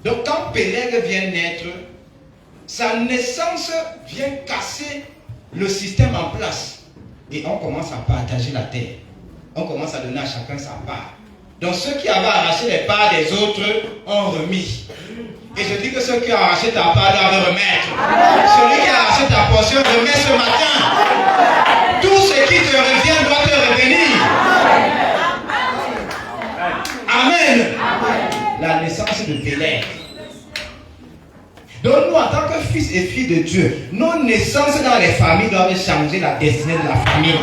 Donc quand Péleg vient naître, sa naissance vient casser le système en place. Et on commence à partager la terre. On commence à donner à chacun sa part. Donc ceux qui avaient arraché les parts des autres ont remis. Et je dis que ceux qui ont arraché ta part doivent remettre. Celui qui a arraché ta portion remet ce matin. Tout ce qui te revient doit te revenir. Amen. La naissance de Péleg. Donc nous, en tant que fils et filles de Dieu, nos naissances dans les familles doivent changer la destinée de la famille.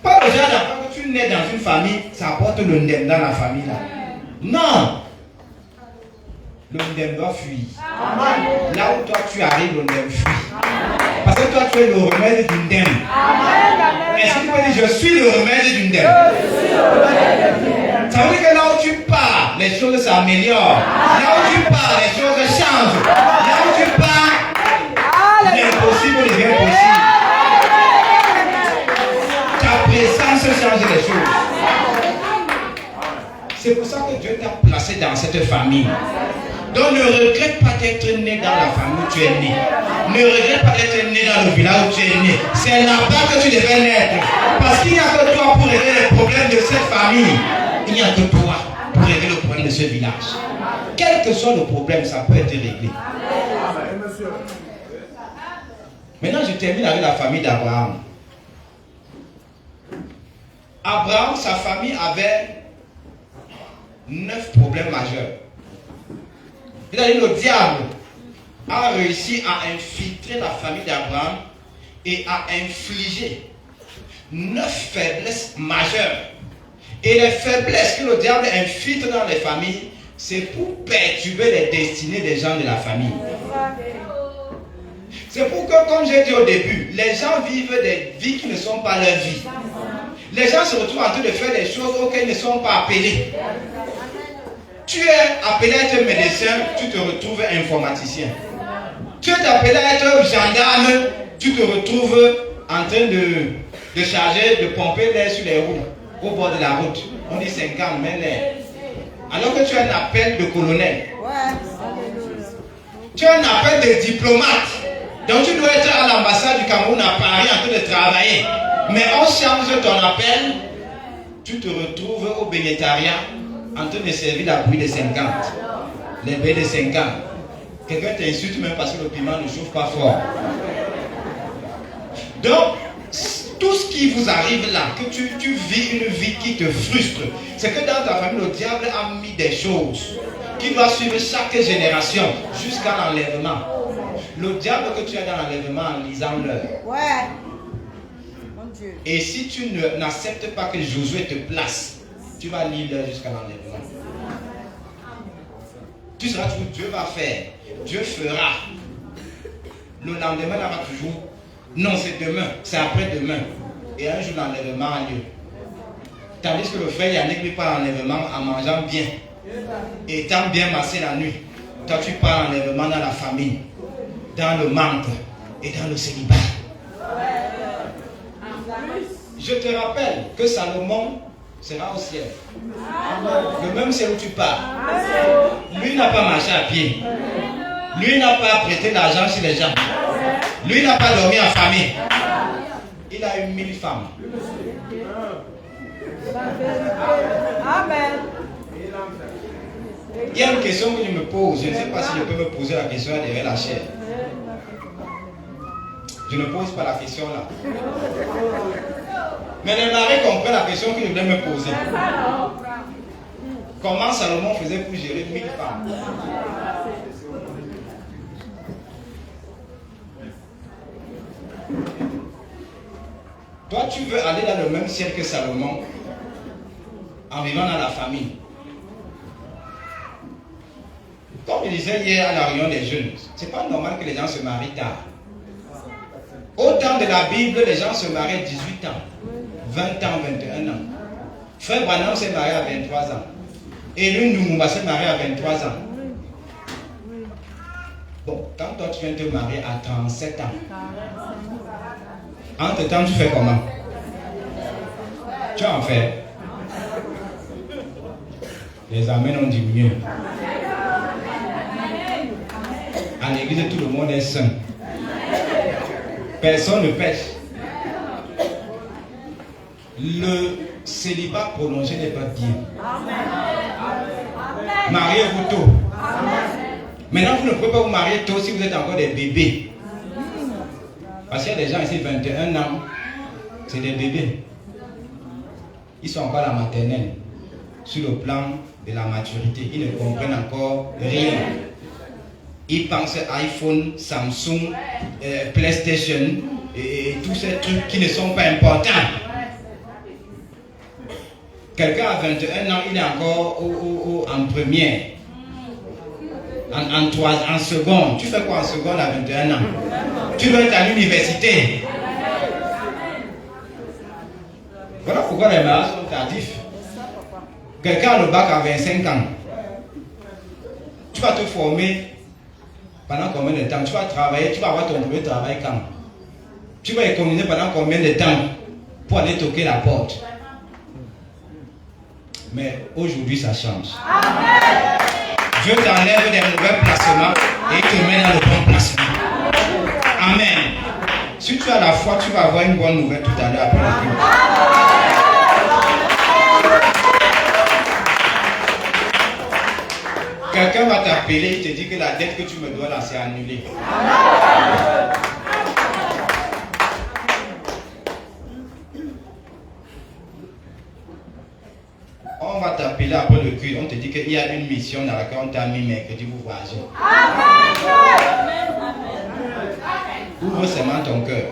Pas le genre d'enfant que tu nais dans une famille, ça apporte le ndem dans la famille là. Non. Le ndem doit fuir. Là où toi tu arrives, le ndem fuit. Parce que toi tu es le remède du ndem. Est-ce que tu peux dire je suis le remède du ndem? Ça veut dire que là où tu pars, les choses s'améliorent. Là où tu pars, les choses changent. Là où tu pars, l'impossible devient possible. Ta présence change les choses. C'est pour ça que Dieu t'a placé dans cette famille. Donc ne regrette pas d'être né dans la famille où tu es né. Ne regrette pas d'être né dans le village où tu es né. C'est là-bas que tu devais naître. Parce qu'il n'y a que toi pour régler les problèmes de cette famille. Il n'y a que toi pour régler le problème de ce village. Quel que soit le problème, ça peut être réglé. Maintenant, je termine avec la famille d'Abraham. Abraham, sa famille avait 9 problèmes majeurs. C'est-à-dire le diable a réussi à infiltrer la famille d'Abraham et à infliger 9 faiblesses majeures. Et les faiblesses que le diable infiltre dans les familles, c'est pour perturber les destinées des gens de la famille. C'est pour que, comme j'ai dit au début, les gens vivent des vies qui ne sont pas leur vie. Les gens se retrouvent en train de faire des choses auxquelles ils ne sont pas appelés. Tu es appelé à être médecin, tu te retrouves informaticien. Tu es appelé à être gendarme, tu te retrouves en train de charger, de pomper l'air sur les roues, au bord de la route. On dit 50, mais l'air. Alors que tu as un appel de colonel. Tu as un appel de diplomate. Donc tu dois être à l'ambassade du Cameroun à Paris en train de travailler. Mais on change ton appel, tu te retrouves au bénétariat en train de servir la bouillie de 50. les bébés de 5 ans. Quelqu'un t'insulte même parce que le piment ne chauffe pas fort. Donc, tout ce qui vous arrive là, que tu vis une vie qui te frustre, c'est que dans ta famille, le diable a mis des choses qui doivent suivre chaque génération jusqu'à l'enlèvement. Le diable que tu as dans l'enlèvement en lisant l'heure. Ouais. Mon Dieu. Et si tu n'acceptes pas que Josué te place, tu vas lire l'heure jusqu'à l'enlèvement. Tu seras toujours, Dieu va faire, Dieu fera. Le lendemain là va toujours. Non, c'est demain, c'est après-demain. Et un jour, l'enlèvement a lieu. Tandis que le frère Yannick lui part l'enlèvement en mangeant bien. Et étant bien massé la nuit. Toi, tu pars l'enlèvement dans la famille, dans le manque et dans le célibat. Je te rappelle que Salomon sera au ciel. Le même ciel où tu pars. Lui n'a pas marché à pied. Lui n'a pas prêté l'argent chez les gens. Lui n'a pas dormi en famille. Il a eu 1000 femmes. Amen. Il y a une question que je me pose. Je ne sais pas si je peux me poser la question derrière la chair. Je ne pose pas la question là. Mais les maris comprennent la question que je voulais me poser. Comment Salomon faisait pour gérer 1000 femmes? Toi, tu veux aller dans le même ciel que Salomon en vivant dans la famille. Comme je disais hier à la réunion des jeunes, c'est pas normal que les gens se marient tard. Au temps de la Bible, les gens se mariaient 18 ans, 20 ans, 21 ans. Frère Branham s'est marié à 23 ans. Et lui, Numumba s'est marié à 23 ans. Bon, quand toi tu viens te marier à 37 ans, entre temps tu fais comment? Tu en fais. Les amens ont diminué. À l'église, tout le monde est saint. Personne ne pêche. Le célibat prolongé n'est pas bien. Mariez-vous tôt. Maintenant, vous ne pouvez pas vous marier tôt si vous êtes encore des bébés. Parce qu'il y a des gens ici, 21 ans, c'est des bébés. Ils sont encore à la maternelle. Sur le plan de la maturité, ils ne comprennent encore rien. Ils pensent iPhone, Samsung, PlayStation et tous ces trucs qui ne sont pas importants. Quelqu'un à 21 ans, il est encore en première, en seconde. Tu fais quoi en seconde à 21 ans? Tu dois être à l'université. Voilà pourquoi les mariages sont tardifs. Quelqu'un a le bac à 25 ans. Tu vas te former pendant combien de temps? Tu vas travailler, tu vas avoir ton premier travail quand? Tu vas économiser pendant combien de temps pour aller toquer la porte? Mais aujourd'hui, ça change. Dieu t'enlève des mauvais placements et te met dans le bon placement. Amen. Si tu as la foi, tu vas avoir une bonne nouvelle tout à l'heure après la vie. Quelqu'un va t'appeler, il te dit que la dette que tu me dois là, c'est annulé. On va t'appeler après le culte, on te dit qu'il y a une mission dans laquelle on t'a mis mercredi pour voyager. Ouvre seulement ton cœur.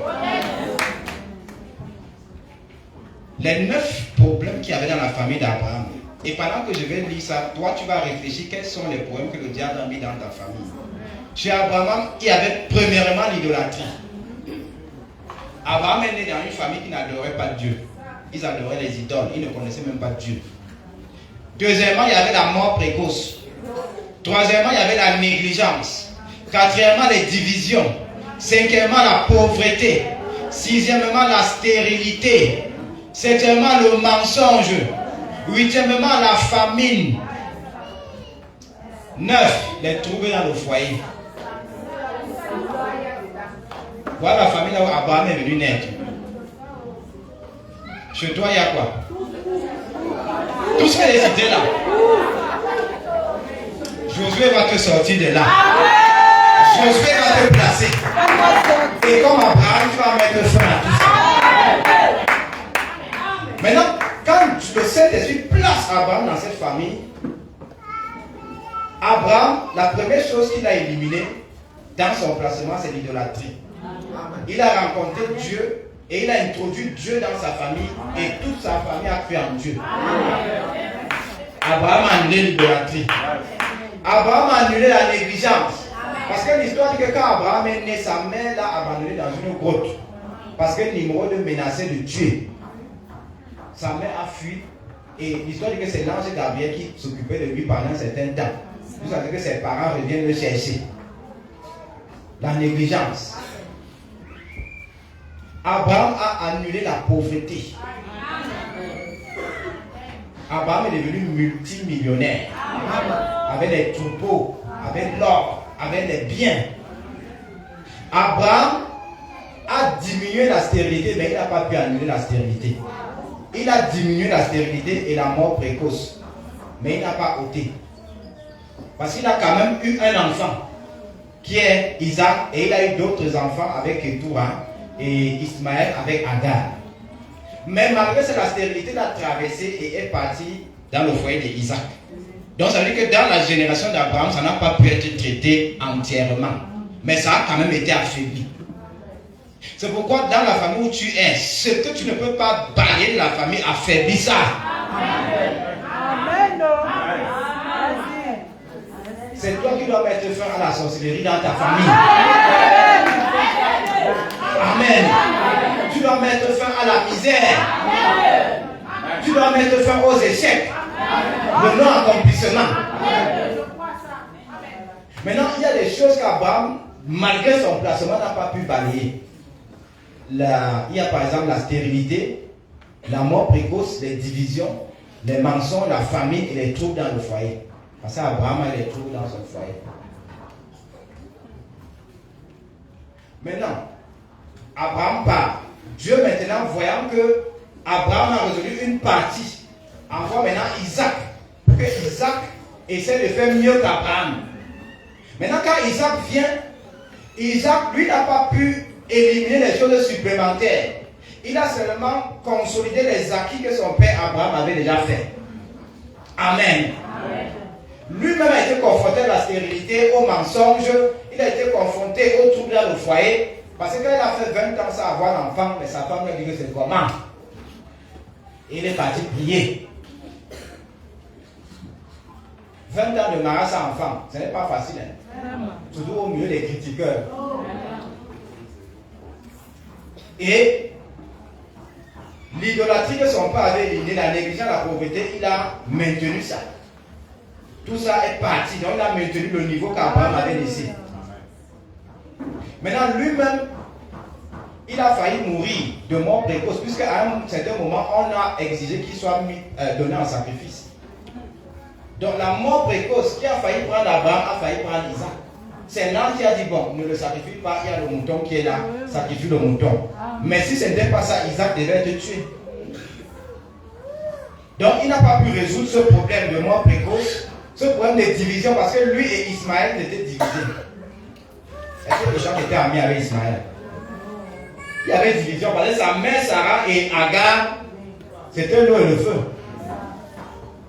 Les 9 problèmes qu'il y avait dans la famille d'Abraham. Et pendant que je vais lire ça, toi tu vas réfléchir quels sont les problèmes que le diable a mis dans ta famille. Chez Abraham, il y avait premièrement l'idolâtrie. Abraham est né dans une famille qui n'adorait pas Dieu. Ils adoraient les idoles, ils ne connaissaient même pas Dieu. Deuxièmement, il y avait la mort précoce. Troisièmement, il y avait la négligence. Quatrièmement, les divisions. Cinquièmement, la pauvreté. Sixièmement, la stérilité. Septièmement, le mensonge. Huitièmement, la famine. 9, les troubles dans le foyer. Voilà la famille là où Abraham est venu naître. Chez toi, il y a quoi? Tout ce que les cités là. Josué va te sortir de là. Josué va te placer. Et comme Abraham, tu vas mettre fin à tout ça. Maintenant, quand le Saint-Esprit place Abraham dans cette famille, Abraham, la première chose qu'il a éliminée dans son placement, c'est l'idolâtrie. Il a rencontré Dieu et il a introduit Dieu dans sa famille et toute sa famille a cru en Dieu. Abraham a annulé l'idolâtrie. Abraham a annulé la négligence. Parce que l'histoire dit que quand Abraham est né, sa mère l'a abandonné dans une grotte. Parce que Nimrod menaçait de tuer. Sa mère a fui. Et l'histoire dit que c'est l'ange Gabriel qui s'occupait de lui pendant un certain temps. Jusqu'à ce que ses parents reviennent le chercher. La négligence. Abraham a annulé la pauvreté. Abraham est devenu multimillionnaire. Avec les troupeaux, avec l'or, avec les biens. Abraham a diminué la stérilité, mais il n'a pas pu annuler la stérilité. Il a diminué la stérilité et la mort précoce, mais il n'a pas ôté. Parce qu'il a quand même eu un enfant, qui est Isaac, et il a eu d'autres enfants avec Ketura et Ismaël avec Agar. Mais malgré ça, la stérilité l'a traversé et est partie dans le foyer d'Isaac. Donc ça veut dire que dans la génération d'Abraham, ça n'a pas pu être traité entièrement. Mais ça a quand même été affaibli. C'est pourquoi dans la famille où tu es, ce que tu ne peux pas balayer de la famille, affaiblit ça. Amen. C'est toi qui dois mettre fin à la sorcellerie dans ta famille. Amen. Tu dois mettre fin à la misère. Tu dois mettre fin aux échecs. Le non-accomplissement. Maintenant, il y a des choses qu'Abraham, malgré son placement, n'a pas pu balayer. Il y a par exemple la stérilité, la mort précoce, les divisions, les mensonges, la famine et les troubles dans le foyer. Parce qu'Abraham a les troubles dans son foyer. Maintenant, Abraham part. Dieu maintenant, voyant que Abraham a résolu une partie, envoie maintenant Isaac. Pour que Isaac essaie de faire mieux qu'Abraham. Maintenant, quand Isaac vient, Isaac, lui, n'a pas pu éliminer les choses supplémentaires. Il a seulement consolidé les acquis que son père Abraham avait déjà fait. Amen. Lui-même a été confronté à la stérilité, au mensonge, il a été confronté au trouble dans le foyer, parce que quand il a fait 20 ans sans avoir d'enfant, mais sa femme lui a dit que c'est comment. Il est parti prier. 20 ans de mariage sans enfant, ce n'est pas facile. Hein? Surtout au milieu des critiqueurs. Et l'idolâtrie que son père avait éliminée, la négligence, la pauvreté, il a maintenu ça. Tout ça est parti, donc il a maintenu le niveau qu'Abraham avait laissé. Maintenant, lui-même, il a failli mourir de mort précoce, puisqu'à un certain moment, on a exigé qu'il soit donné en sacrifice. Donc la mort précoce qui a failli prendre Abraham a failli prendre Isaac. C'est l'ange qui a dit, bon, ne le sacrifie pas, il y a le mouton qui est là, sacrifie le mouton. Mais si ce n'était pas ça, Isaac devait être tué. Donc il n'a pas pu résoudre ce problème de mort précoce, ce problème de division, parce que lui et Ismaël étaient divisés. Est-ce que les gens étaient amis avec Ismaël? Il y avait division, parce que sa mère Sarah et Agar, c'était l'eau et le feu.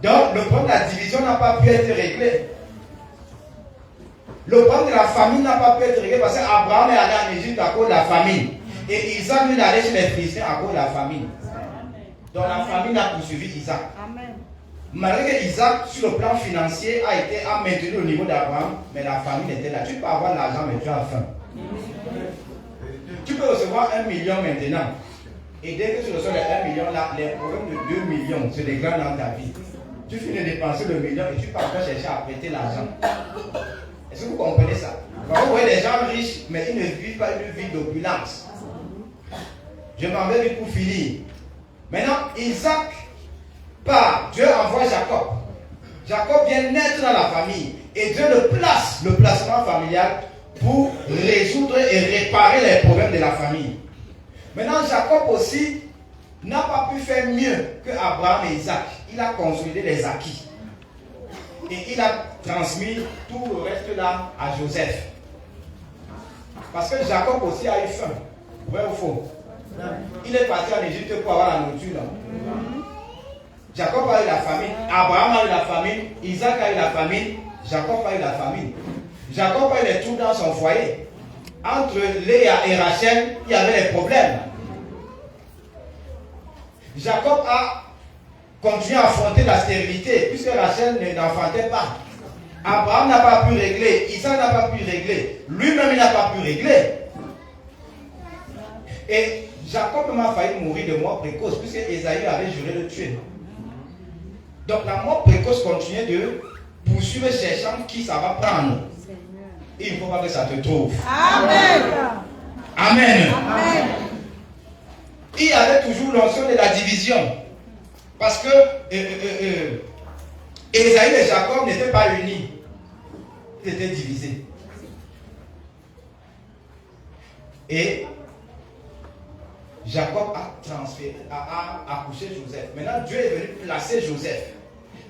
Donc le problème de la division n'a pas pu être réglé. Le problème de la famine n'a pas pu être réglé parce qu'Abraham est allé en Égypte à cause de la famine. Et Isaac lui est allé chez les Philistins à cause de la famine. Donc la famine a poursuivi Isaac. Malgré que Isaac, sur le plan financier, a maintenu le niveau d'Abraham, mais la famine était là. Tu peux avoir l'argent, mais tu as faim. Tu peux recevoir 1 million maintenant. Et dès que tu reçois les 1 million, là, les problèmes de 2 millions se dégradent dans ta vie. Tu finis de dépenser le million et tu pars encore chercher à prêter l'argent. Est-ce que vous comprenez ça? Vous voyez des gens riches, mais ils ne vivent pas une vie d'opulence. Je m'en vais vite pour finir. Maintenant, Isaac part. Dieu envoie Jacob. Jacob vient naître dans la famille. Et Dieu le place, le placement familial, pour résoudre et réparer les problèmes de la famille. Maintenant, Jacob aussi n'a pas pu faire mieux que Abraham et Isaac. Il a consolidé les acquis. Et il a transmis tout le reste là à Joseph. Parce que Jacob aussi a eu faim. Vrai ou faux? Il est parti en Égypte pour avoir la nourriture. Jacob a eu la famine. Abraham a eu la famine. Isaac a eu la famine. Jacob a eu la famine. Jacob a eu les trous dans son foyer. Entre Léa et Rachel, il y avait des problèmes. Jacob a continué à affronter la stérilité puisque Rachel n'enfantait pas. Abraham n'a pas pu régler. Isaac n'a pas pu régler. Lui-même, il n'a pas pu régler. Et Jacob m'a failli mourir de mort précoce puisque Ésaü avait juré de le tuer. Donc la mort précoce continuait de poursuivre cherchant qui ça va prendre. Il ne faut pas que ça te trouve. Amen. Amen. Amen. Il y avait toujours l'onction de la division. Parce que Ésaü et Jacob n'étaient pas unis. Ils étaient divisés. Et Jacob a accouché Joseph. Maintenant, Dieu est venu placer Joseph.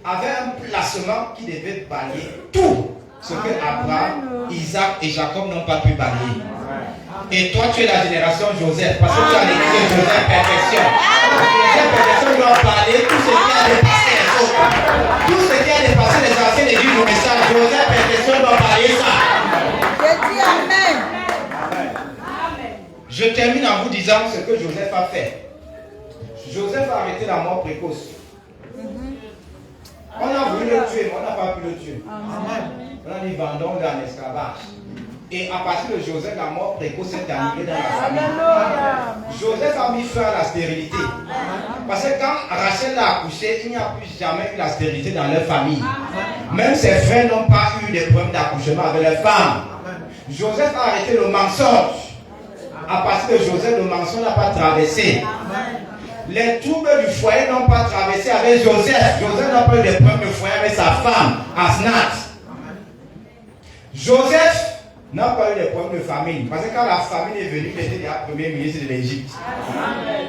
Avec un placement qui devait balayer tout ce que Abraham, Isaac et Jacob n'ont pas pu balayer. Et toi, tu es la génération Joseph, parce que tu as l'écrit de Joseph Perfection. Joseph Perfection doit balayer tout ce qui a dépassé les autres. Tout ce qui a dépassé les anciennes églises du message, Joseph Perfection doit balayer ça. Je dis Amen. Je termine en vous disant ce que Joseph a fait. Joseph a arrêté la mort précoce. On a voulu le tuer, mais on n'a pas pu le tuer. On a dit vendons-le en esclavage. Et à partir de Joseph, la mort précoce est annulée dans la famille. Joseph a mis fin à la stérilité. Parce que quand Rachel l'a accouché, il n'y a plus jamais eu la stérilité dans leur famille. Même ses frères n'ont pas eu des problèmes d'accouchement avec leurs femmes. Joseph a arrêté le mensonge. À partir de Joseph, le mensonge n'a pas traversé. Les troubles du foyer n'ont pas traversé avec Joseph. Joseph n'a pas eu des problèmes de foyer avec sa femme, Asnath. Joseph n'a pas eu des problèmes de famine. Parce que quand la famine est venue, il était déjà premier ministre de l'Égypte.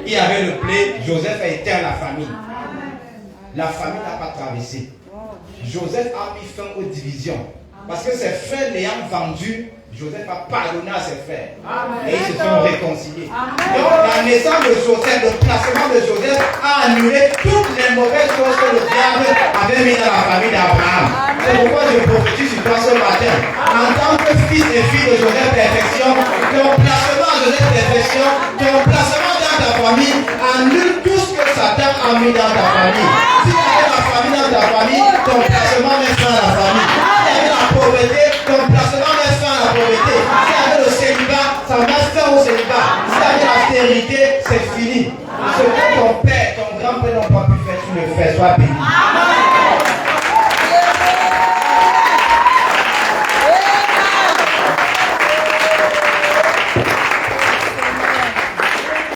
Il y avait le plaie, Joseph a éteint la famine. La famine n'a pas traversé. Joseph a mis fin aux divisions. Parce que ses frères l'ayant vendu, Joseph a pardonné à ses frères. Et ils se sont réconciliés. Donc la naissance de Joseph, le placement de Joseph a annulé toutes les mauvaises choses que le diable avait mis dans la famille d'Abraham. C'est pourquoi je prophétise sur toi ce matin. En tant que fils et fille de Joseph Perfection, ton placement à Joseph Perfection, ton placement dans ta famille annule tout ce que Satan a mis dans ta famille. Si tu as la famille dans ta famille, ton placement met fin à la famille. Si tu as la pauvreté, ton placement met fin à la pauvreté. Si tu as le célibat, ça met fin au célibat. Si tu as la stérilité, c'est fini. Ce que ton père, ton grand-père n'ont pas pu faire, tu le fais. Sois béni.